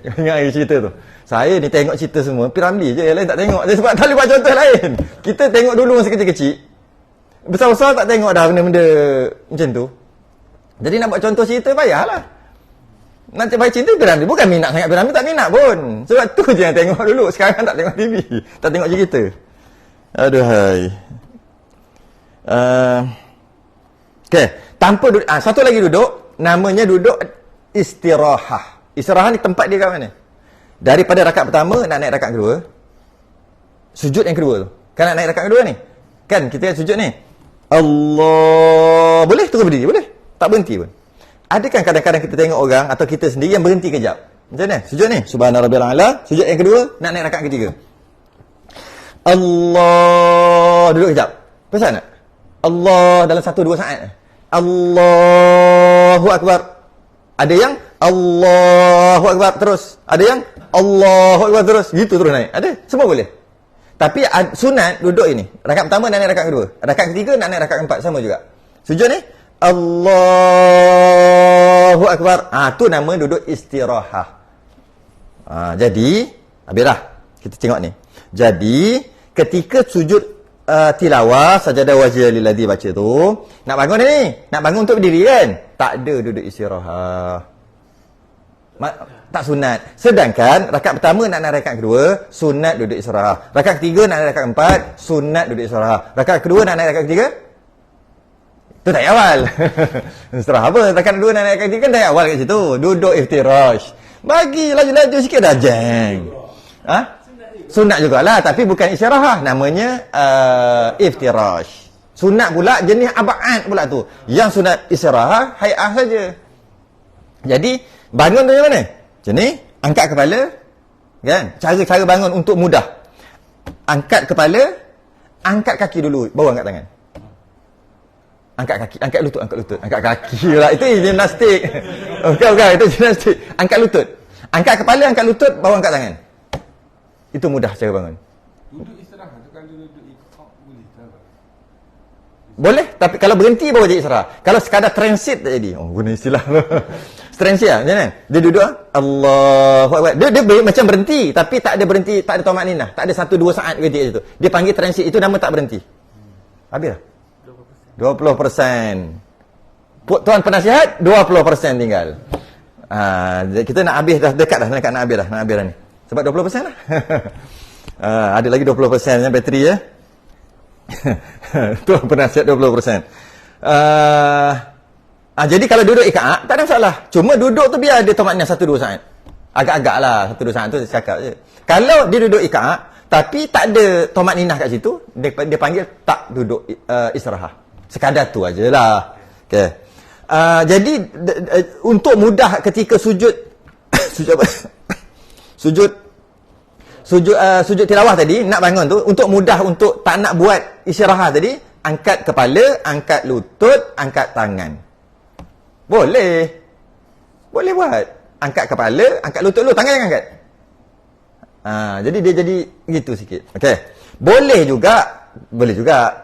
Ingat lagi cerita tu. Saya ni tengok cerita semua Piramli je, yang lain tak tengok. Sebab tak boleh buat contoh lain. Kita tengok dulu masa kecil-kecil. Besar-besar tak tengok dah benda-benda macam tu. Jadi nak buat contoh cerita payahlah. Nak baca cerita Piramli. Bukan minat sangat Piramli, tak minat pun. Sebab tu je yang tengok dulu. Sekarang tak tengok TV. Tak tengok cerita. Aduhai. Okey. Tanpa duduk. Satu lagi duduk. Namanya duduk istirahah. Istirahah ni tempat dia kat mana? Daripada rakaat pertama nak naik rakaat kedua. Sujud yang kedua tu. Kan nak naik rakaat kedua ni. Kan kita sujud ni. Allah. Boleh terus berdiri? Boleh. Tak berhenti pun. Adakah kadang-kadang kita tengok orang atau kita sendiri yang berhenti kejap? Macam mana? Sujud ni. Subhana rabbiyal a'la. Sujud yang kedua nak naik rakaat ketiga. Allah. Duduk kejap. Pasal tak? Allah dalam 1-2 saat. Allahu Akbar. Ada yang Allahu Akbar terus. Ada yang Allahu Akbar terus. Gitu terus naik. Ada. Semua boleh. Tapi sunat duduk ini. Rakaat pertama nak naik rakaat kedua. Rakaat ketiga nak naik rakaat keempat. Sama juga. Sujud ni. Allahu Akbar. Tu nama duduk istirahah. Jadi. Habislah. Kita tengok ni. Jadi. Ketika sujud tilawah. Sajadah wajah lilladhi baca tu. Nak bangun ni. Nak bangun untuk berdiri kan. Tak ada duduk istirahah. Tak sunat. Sedangkan rakaat pertama nak naik rakaat kedua, sunat duduk istirahah. Rakaat ketiga nak naik rakaat keempat, sunat duduk istirahah. Rakaat kedua nak naik rakaat ketiga, tu tak awal. Istirahah apa? Rakaat kedua nak naik rakaat ketiga kan tak awal kat situ. Duduk iftirash. Bagi laju-laju sikit dah jeng. Sunat jugalah, tapi bukan istirahah. Namanya iftirash. Sunat pula jenis aba'at pula tu. Yang sunat istirahah hay'ah saja. Jadi bangun tu macam mana? Macam ni, angkat kepala, kan? Cara-cara bangun untuk mudah. Angkat kepala, angkat kaki dulu, baru angkat tangan. Angkat kaki, angkat lutut. Angkat kaki pula, itu gimnastik. Bukan, itu gimnastik. Angkat lutut. Angkat kepala, angkat lutut, baru angkat tangan. Itu mudah cara bangun. Duduk istirahat tu kalau duduk ikhaf boleh tak? Boleh, tapi kalau berhenti baru jadi istirahat. Kalau sekadar transit tak jadi. Guna istilah. Transit lah, macam mana? Dia duduk, Allahu Akbar. Dia macam berhenti, tapi tak ada berhenti, tak ada tamakninah. Tak ada 1-2 saat berhenti kat situ. Dia panggil transit, itu nama tak berhenti. Habis lah. 20%. Tuan penasihat, 20% tinggal. Kita nak habis dah, dekat dah, nak habis dah ni. Sebab 20% lah. Ada lagi 20% yang bateri ya. Tuan penasihat 20%. Jadi kalau duduk iqa'ah, tak ada masalah. Cuma duduk tu biar dia tamakninah 1-2 saat. Agak-agak lah 1-2 saat tu cakap je. Kalau dia duduk iqa'ah, tapi tak ada tamakninah kat situ, dia panggil tak duduk istirahat. Sekadar tu ajalah. Okay. Jadi untuk mudah ketika sujud sujud tilawah tadi, nak bangun tu, untuk mudah untuk tak nak buat istirahat tadi, angkat kepala, angkat lutut, angkat tangan. Boleh. Boleh buat. Angkat kepala, angkat lutut dulu, tangan jangan angkat. Jadi dia jadi gitu sikit. Okey. Boleh juga.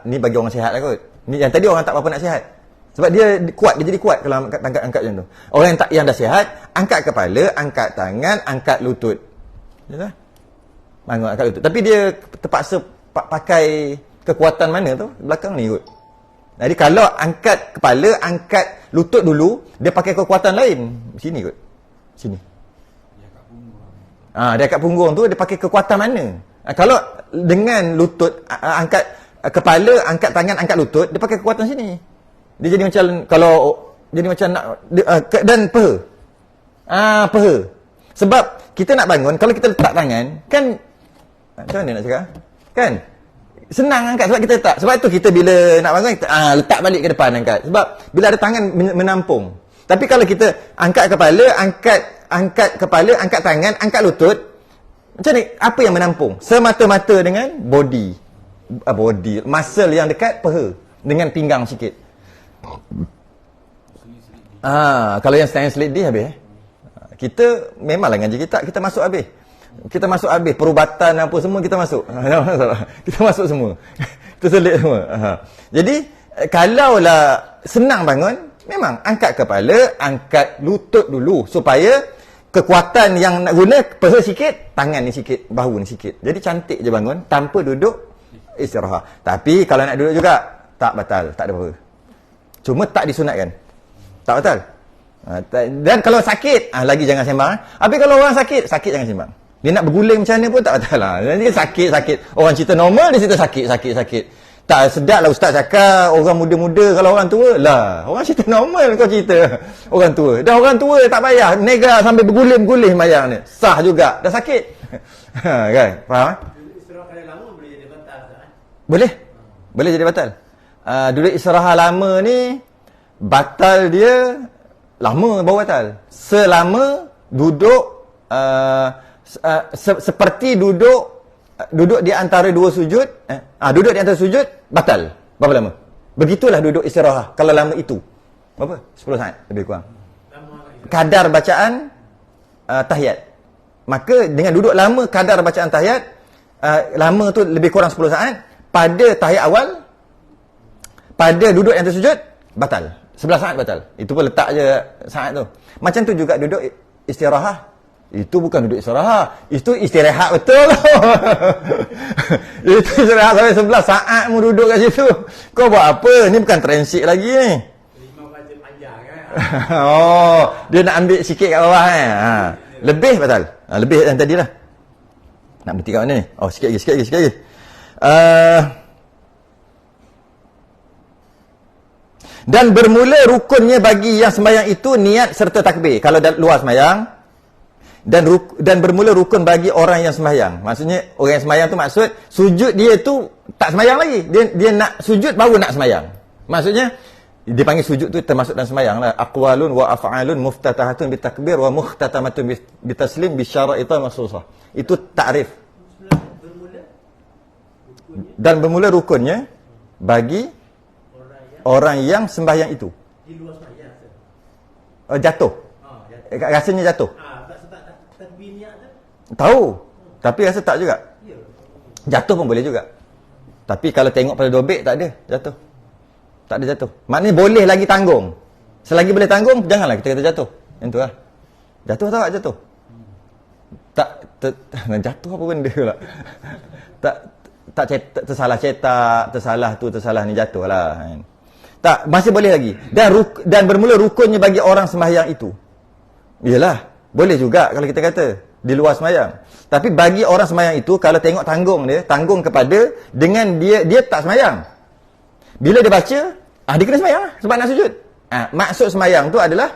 Ni bagi orang sihat lah kot. Ni yang tadi orang tak apa nak sihat. Sebab dia kuat, dia jadi kuat kalau angkat macam tu. Orang yang dah sihat, angkat kepala, angkat tangan, angkat lutut. Yalah. Bangun angkat lutut. Tapi dia terpaksa pakai kekuatan mana tu? Belakang ni kot. Jadi kalau angkat kepala, angkat lutut dulu, dia pakai kekuatan lain. Sini kot. Sini. Dia kat punggung tu, dia pakai kekuatan mana? Kalau dengan lutut, angkat kepala, angkat tangan, angkat lutut, dia pakai kekuatan sini. Dia jadi macam, kalau jadi macam nak, dan peha. Peha. Sebab kita nak bangun, kalau kita letak tangan, kan, macam mana nak cakap? Kan? Senang angkat sebab kita letak. Sebab tu kita bila nak bangun, kita, letak balik ke depan angkat. Sebab bila ada tangan menampung. Tapi kalau kita angkat kepala, angkat kepala, angkat tangan, angkat lutut, macam ni, apa yang menampung? Semata-mata dengan body, muscle yang dekat peha, dengan pinggang sikit. Kalau yang stand slit dia habis. Kita memanglah ngaji kita masuk habis. Kita masuk habis, perubatan apa semua kita masuk. Kita masuk semua. Kita selit semua. Jadi kalaulah senang bangun, memang angkat kepala, angkat lutut dulu supaya kekuatan yang nak guna peha sikit, tangan ni sikit, bahu ni sikit. Jadi cantik je bangun tanpa duduk istirahat. Tapi kalau nak duduk juga tak batal, tak ada apa. Cuma tak disunatkan. Tak batal. Dan kalau sakit, lagi jangan sembang. Habis kalau orang sakit jangan sembang. Dia nak berguling macam mana pun tak batal lah. Dia sakit. Orang cerita normal, dia cerita sakit. Tak sedap lah ustaz cakap, orang muda-muda kalau orang tua. Lah, orang cerita normal kau cerita. Orang tua. Dah orang tua tak payah. Nega sambil berguling-guling mayang ni. Sah juga. Dah sakit. Kan? Faham? Istirahat kali lama boleh jadi batal tak? Boleh. Boleh jadi batal. Duduk istirahat lama ni, batal dia lama baru batal. Selama duduk seperti duduk di antara dua sujud, duduk di antara sujud batal. Berapa lama? Begitulah duduk istirahat kalau lama itu. Berapa? 10 saat lebih kurang. Kadar bacaan tahiyat. Maka dengan duduk lama kadar bacaan tahiyat, lama tu lebih kurang 10 saat, pada tahiyat awal, pada duduk yang tersujud, batal. 11 saat batal. Itu pun letak je saat tu. Macam tu juga duduk istirahat. Itu bukan duduk istirahat. Itu istirahat betul. Itu istirahat sampai 11 saat mu duduk kat situ. Kau buat apa? Ni bukan transit lagi ni. Imam baca panjang kan? Dia nak ambil sikit kat bawah kan? Lebih batal. Lebih yang tadi lah. Nak berhenti kat mana ni? Sikit lagi. Dan bermula rukunnya bagi yang sembahyang itu niat serta takbir. Kalau luar sembahyang, dan bermula rukun bagi orang yang sembahyang. Maksudnya orang yang sembahyang tu maksud sujud dia tu tak sembahyang lagi. Dia nak sujud baru nak sembahyang. Maksudnya dia panggil sujud tu termasuk dalam sembahyang lah. Aqwalun wa af'alun muftatahatun bitakbir wa mukhtatamatun bitaslim bisyara'ita makhsusah. Itu takrif. Dan bermula rukunnya bagi orang yang sembahyang itu. Di luar sembahyang. Jatuh. Rasanya jatuh. Takbir niat tu? Tahu. Tapi rasa tak juga. Jatuh pun boleh juga. Tapi kalau tengok pada dobek tak ada jatuh. Tak ada jatuh. Maknanya boleh lagi tanggung. Selagi boleh tanggung, janganlah kita kata jatuh. Yang tu lah. Jatuh tak jatuh? Tak jatuh apa benda pula? tak tersalah cetak, tersalah tu, tersalah ni, jatuh lah. Tak, masih boleh lagi. Dan bermula rukunnya bagi orang sembahyang itu. Yalah, boleh juga kalau kita kata di luar sembahyang. Tapi bagi orang sembahyang itu, kalau tengok tanggung kepada dengan dia tak sembahyang. Bila dia baca, dia kena sembahyang lah, sebab nak sujud. Maksud sembahyang tu adalah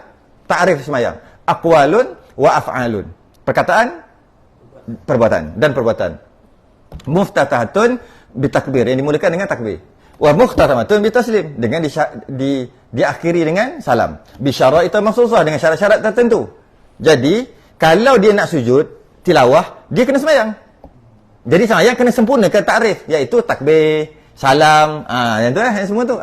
ta'rif sembahyang. Aqwalun wa af'alun. Perkataan, perbuatan. Muftatahatun bitakbir, yang dimulakan dengan takbir. Wa mukhtatamatun bitaslim, dengan diakhiri dengan salam. Bisyara'ita makhsusah, dengan syarat-syarat tertentu. Jadi, kalau dia nak sujud tilawah, dia kena sembahyang. Jadi sembahyang kena sempurnakan takrif, iaitu takbir, salam, yang tu lah, yang semua tu.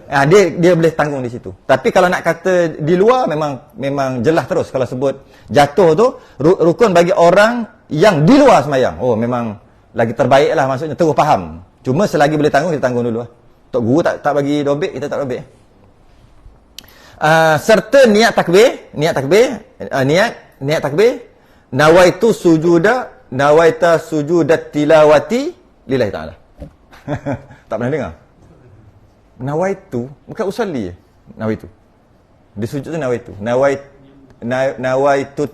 Dia boleh tanggung di situ. Tapi kalau nak kata di luar memang jelas terus kalau sebut jatuh tu rukun bagi orang yang di luar sembahyang. Oh, memang lagi terbaik lah, maksudnya terus faham. Cuma selagi boleh tanggung, kita tanggung dulu lah. Tok guru tak bagi dobek, kita tak dobek. Serta niat takbir, niat takbir, nawaitu sujudat tilawati lillahi ta'ala. Tak pernah dengar? Nawaitu, bukan usalli je. Nawaitu. Dia sujud tu nawaitu. Nawaitu nawaitu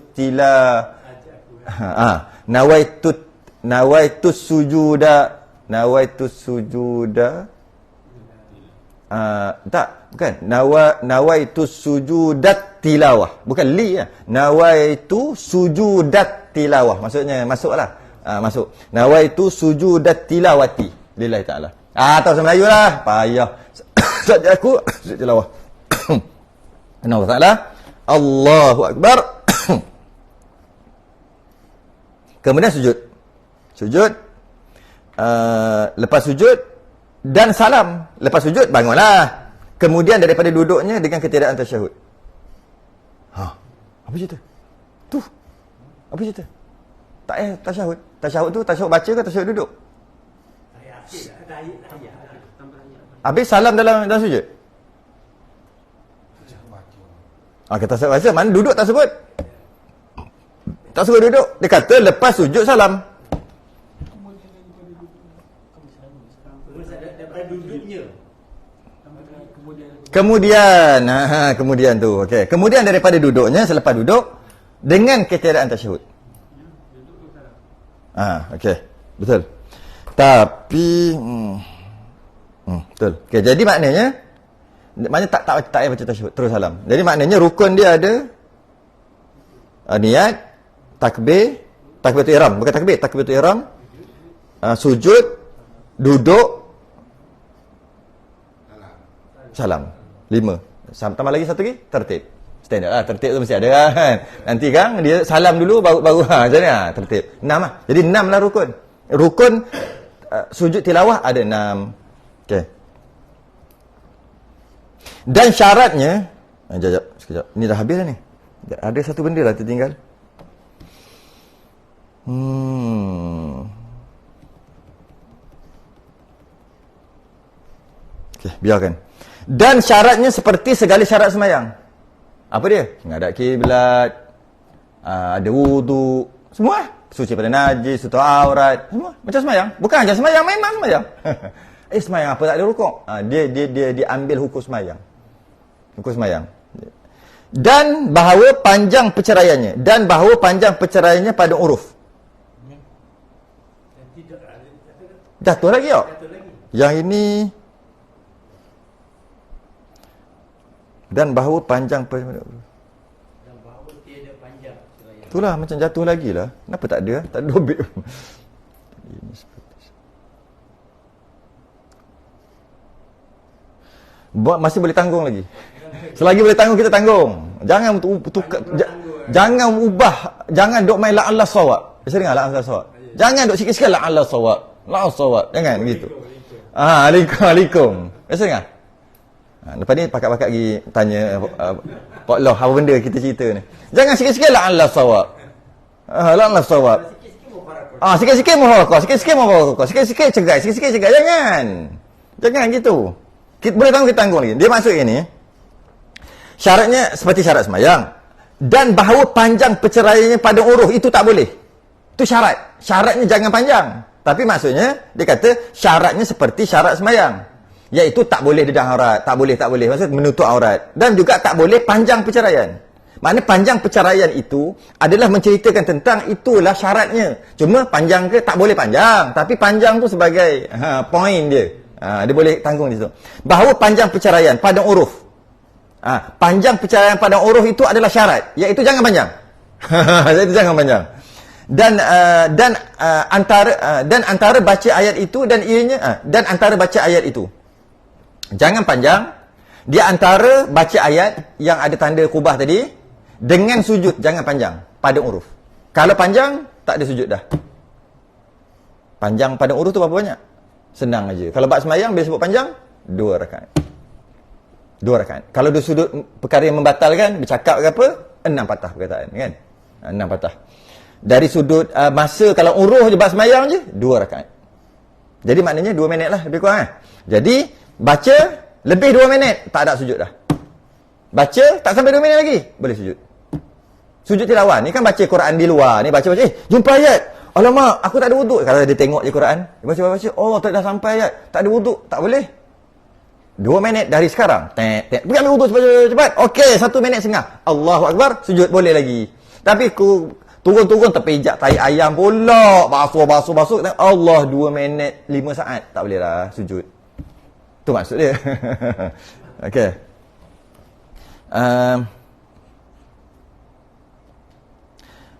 sujuda. Tak, bukan. Nawaitu sujudat tilawah. Bukan li ya. Nawaitu sujudat tilawah. Maksudnya masuklah. Masuk. Nawaitu sujudat tilawati lillahi ta'ala. Tahu bahasa Melayu lah. Payah. Saja aku sujud tilawah. Allah Ta'ala. Allahu Akbar. Kemudian sujud. Lepas sujud dan salam. Lepas sujud bangunlah. Kemudian daripada duduknya dengan ketiadaan tasyahud. Apa cerita? Tu. Apa cerita? Tak tasyahud. Tasyahud tu tasyahud baca ke tasyahud duduk? Habis salam dalam sujud. Kita sebut baca, mana duduk tak sebut? Tak sebut duduk. Dia kata lepas sujud salam. Kemudian tu. Okey. Kemudian daripada duduknya, selepas duduk dengan ketiadaan tasyahud. Okey. Betul. Tapi betul. Okey, jadi maknanya tak payah baca tasyahud, terus salam. Jadi maknanya rukun dia ada niat, takbiratul ihram, bukan takbiratul ihram, sujud, duduk, salam. 5. Tambah lagi satu lagi, tertib. Standard lah, tertib tu mesti ada kan. Nanti kan dia salam dulu baru macam ni tertib. 6 lah. Jadi 6 lah rukun. Rukun sujud tilawah ada 6. Okey. Dan syaratnya, sekejap. Ni dah habis dah ni. Ada satu benda lah tertinggal. Okey, biarkan. Dan syaratnya seperti segala syarat sembahyang. Apa dia? Menghadap kiblat, ada wudu, semua. Suci pada najis, tutup aurat, semua. Macam sembahyang. Bukan aja sembahyang, memang sembahyang. Sembahyang apa tak ada rukuk? Dia ambil hukum sembahyang. Hukum sembahyang. Dan bahawa panjang perceraiannya pada uruf. Jatuh lagi tak? Yang ini dan bahawa panjang itulah macam jatuh lagi lah. Kenapa tak ada? Tak ada dobit. Masih boleh tanggung lagi. Selagi boleh tanggung, kita tanggung. Jangan tukar, jangan ubah, jangan duk main la'allah sawab. Biasa dengar la'allah sawab. Jangan duk sikit-sikit la'allah sawab. La'allah sawab. Jangan begitu. Alaikum. Biasa dengar. Lepas ni pakak-pakak pergi tanya Pak Loh, apa benda kita cerita ni. Jangan sikit-sikit la'allah sawab. La'allah sawab. Sikit-sikit muharakah, sikit-sikit cegai, Jangan gitu. Boleh tanggung lagi. Dia maksud ini, syaratnya seperti syarat sembahyang. Dan bahawa panjang perceraiannya pada uruf, itu tak boleh. Itu syarat. Syaratnya jangan panjang. Tapi maksudnya, dia kata syaratnya seperti syarat sembahyang. Iaitu tak boleh dedah aurat. Tak boleh. Maksud menutup aurat. Dan juga tak boleh panjang perceraian. Maknanya panjang perceraian itu adalah menceritakan tentang itulah syaratnya. Cuma panjang ke? Tak boleh panjang. Tapi panjang tu sebagai poin dia. Dia boleh tanggung di situ. Bahawa panjang perceraian pada uruf. Panjang perceraian pada uruf itu adalah syarat. Iaitu jangan panjang. Iaitu jangan panjang. Dan antara baca ayat itu dan ianya dan antara baca ayat itu. Jangan panjang. Dia antara baca ayat yang ada tanda kubah tadi dengan sujud jangan panjang pada uruf. Kalau panjang tak ada sujud dah. Panjang pada uruf tu berapa banyak? Senang aja. Kalau bab sembahyang bila sebut panjang 2 rakaat. 2 rakaat. Kalau dari sudut perkara yang membatalkan, bercakap ke apa? 6 patah perkataan, kan? 6 patah. Dari sudut masa, kalau uruh je, bab semayang je, 2 rakaat. Jadi maknanya 2 minit lah, lebih kurang, Jadi, baca, lebih 2 minit, tak ada sujud dah. Baca, tak sampai 2 minit lagi, boleh sujud. Sujud tilawah, ni kan baca Quran di luar, ni baca-baca, jumpa ayat. Alamak, aku tak ada wuduk. Kalau dia tengok je Quran, dia baca-baca, oh, tak dah sampai ayat, tak ada wuduk, tak boleh. 2 minit dari sekarang. Pergi ambil wuduk cepat. Okey, 1 minit setengah. Allahu Akbar, sujud boleh lagi. Tapi turun-turun terpijak tai ayam pula. Basuh. Allah, 2 minit 5 saat. Tak boleh lah sujud. Tu maksud dia. Okey.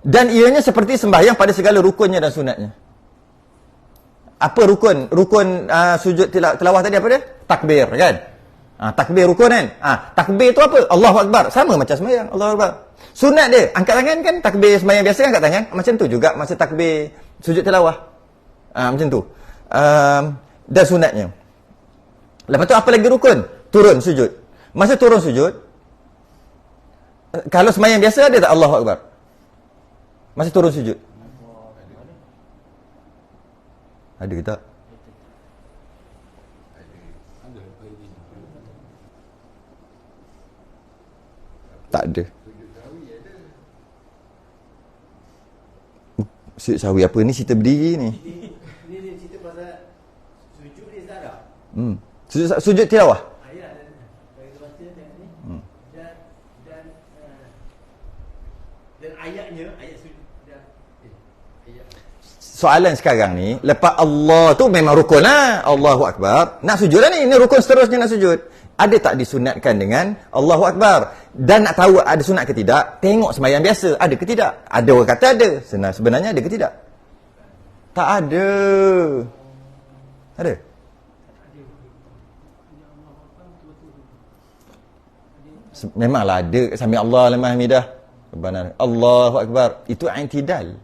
Dan ianya seperti sembahyang pada segala rukunnya dan sunatnya. Apa rukun? Rukun sujud tilawah tadi apa dia? Takbir, kan? Takbir rukun, kan? Takbir tu apa? Allahu Akbar. Sama macam sembahyang, Allahu Akbar. Sunat dia, angkat tangan, kan? Takbir sembahyang biasa kan angkat tangan. Macam tu juga masa takbir sujud tilawah. Macam tu. Dan sunatnya. Lepas tu apa lagi rukun? Turun sujud. Masa turun sujud, kalau sembahyang biasa ada tak Allahu Akbar? Masa turun sujud. Ada ke tak? Tak ada. Sujud sawi apa ni, cerita berdiri ni? Ini cerita pasal sujud ni tak ada. Sujud tilawah. Ayat dari baca ni. Dan ayatnya, ayat sujud dan ayat. Soalan sekarang ni, lepas Allah tu memang rukun lah. Allahu Akbar. Nak sujud lah ni. Ini rukun seterusnya nak sujud. Ada tak disunatkan dengan Allahu Akbar? Dan nak tahu ada sunat ke tidak, tengok sembahyang biasa. Ada ke tidak? Ada orang kata ada. Sebenarnya ada ke tidak? Tak ada. Ada? Memanglah ada. Sami Allah liman hamidah. Allahu Akbar. Itu i'tidal.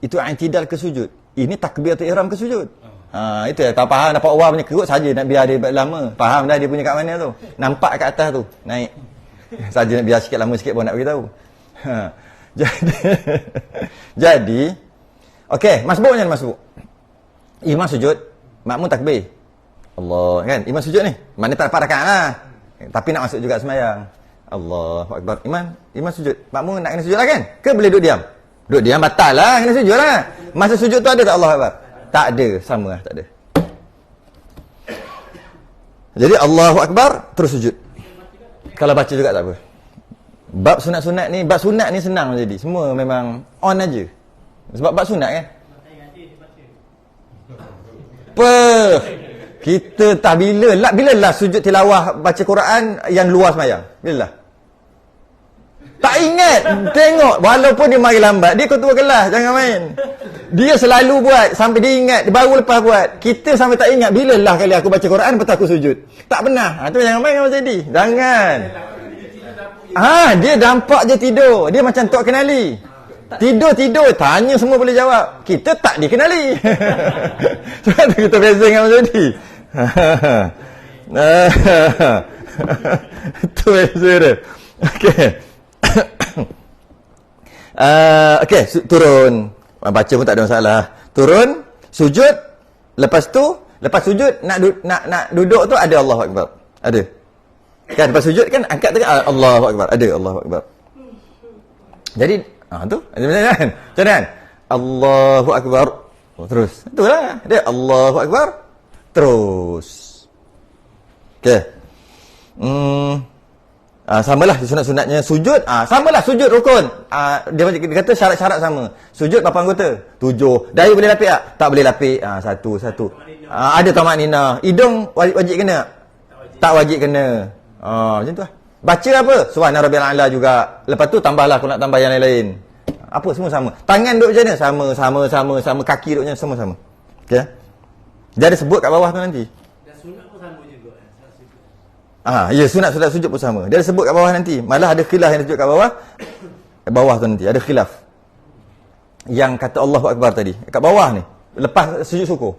Itu i'tidal ke sujud. Ini takbiratul ihram ke sujud. Itu ya, tak faham dapat orang punya kerut saja nak biar dia lama. Faham dah dia punya kat mana tu. Nampak kat atas tu, naik. Saja nak biar sikit lama sikit pun nak beritahu. Jadi okey, masbuknya masbuk. Imam sujud, makmum takbir. Allah, kan? Imam sujud ni. Mana tak dapat rakaat lah. Tapi nak masuk juga sembahyang. Allahu Akbar. Imam sujud. Makmum nak kena sujud lah, kan? Ke boleh duduk diam? Duduk diam batal lah, kena sujud lah. Masa sujud tu ada tak Allahu Akbar? Tak ada, sama lah, tak ada. Jadi Allahu Akbar, terus sujud. Kalau baca juga tak apa. Bab sunat-sunat ni senang jadi. Semua memang on aja. Sebab bab sunat, kan? Apa? Kita tak bila lah sujud tilawah baca Quran yang luar semayang? Bila lah? Tak ingat. Tengok, walaupun dia mari lambat, dia ketua kelas, jangan main. Dia selalu buat sampai dia ingat, dia baru lepas buat. Kita sampai tak ingat, bila lah kali aku baca Quran lepas tu aku sujud. Tak pernah. Tu jangan main dengan jadi. Jangan. Dia nampak je tidur. Dia macam tok kenali. Tidur. Tanya semua boleh jawab. Kita tak dikenali. Sebab tu kita beza dengan jadi. Itu beza dia. Okey. Okey, turun. Baca pun tak ada masalah. Turun, sujud. Lepas sujud nak duduk tu ada Allahu Akbar. Ada. Kan lepas sujud kan angkat tangan Allahu Akbar. Ada Allahu Akbar. Jadi tu kan? Macam mana kan? Allahu Akbar. Terus. Itulah. Dia Allahu Akbar. Terus. Okey. Samalah sunat-sunatnya sujud. Samalah sujud rukun. Dia kata syarat-syarat sama. Sujud berapa anggota? 7. Dahi boleh lapik tak? Tak boleh lapik. Satu. Ada tamak nina. Hidung wajib kena? Tak wajib kena. Macam tu lah. Baca apa? Subhana rabbiyal a'la juga. Lepas tu tambahlah kalau nak tambah yang lain-lain. Apa semua sama. Tangan duduk macam mana? Sama. Kaki duduknya semua sama. Okey. Dia ada sebut kat bawah tu nanti. Dan sunat pun sama juga. Ya, sunat sujud pun sama. Dia ada sebut kat bawah nanti. Malah ada khilaf yang disebut kat bawah. Kat bawah tu nanti ada khilaf. Yang kata Allahu Akbar tadi. Kat bawah ni. Lepas sujud syukur.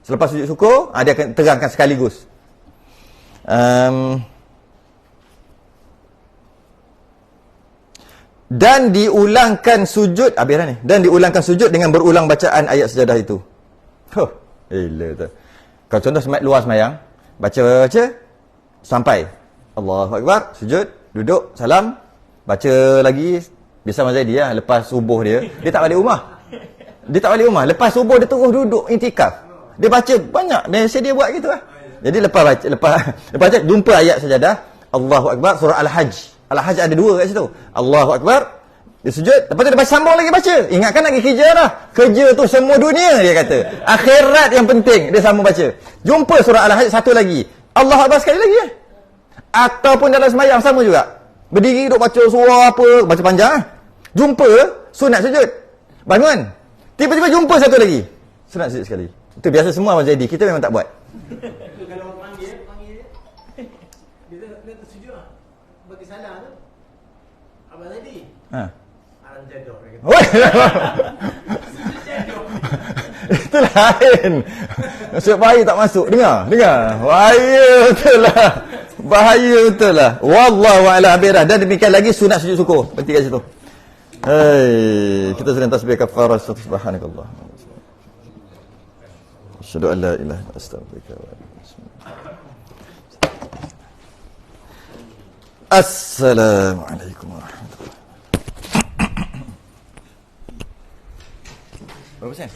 Selepas sujud syukur, dia akan terangkan sekaligus. Dan diulangkan sujud, habis ni. Dan diulangkan sujud dengan berulang bacaan ayat sejadah itu. Gila tu. Kalau contoh luar semayang, baca sampai Allahu Akbar, sujud, duduk, salam, baca lagi. Biasa Mazal dia lepas subuh dia tak balik rumah. Lepas subuh dia terus duduk intikaf. Dia baca banyak. Biasa dia buat gitu lah. Jadi lepas jumpa ayat sajadah, Allahu Akbar, surah Al-Hajj. Al-Hajj ada 2 kat situ. Allahu Akbar, dia sujud, lepas tu dia baca, sambung lagi baca. Ingatkan lagi kerja dah. Kerja tu semua dunia, dia kata. Akhirat yang penting, dia sambung baca. Jumpa surah Al-Hajj satu lagi. Allahu Akbar sekali lagi. Ataupun dalam semayang sama juga. Berdiri duduk baca surah apa, baca panjang. Jumpa sunat sujud. Bangun. Tiba-tiba jumpa satu lagi. Sunat sujud sekali. Itu biasa semua Abang Zaidi. Kita memang tak buat. Itu kalau orang panggil dia tersujud lah. Bagi salah tu. Abang Zaidi. Alam jaduh. Itu lain. Maksud bahaya tak masuk. Dengar. Bahaya betul lah. Wallahu a'lam bishawab. Dan demikian lagi sunat sujud syukur. Berhenti kat situ. Kita sedang tasbih kafarah subhanakallah. Asyhadu an la ilaha illa anta astaghfiruka wa atubu ilaik. Assalamualaikum warahmatullahi wabarakatuh. Berapa sen?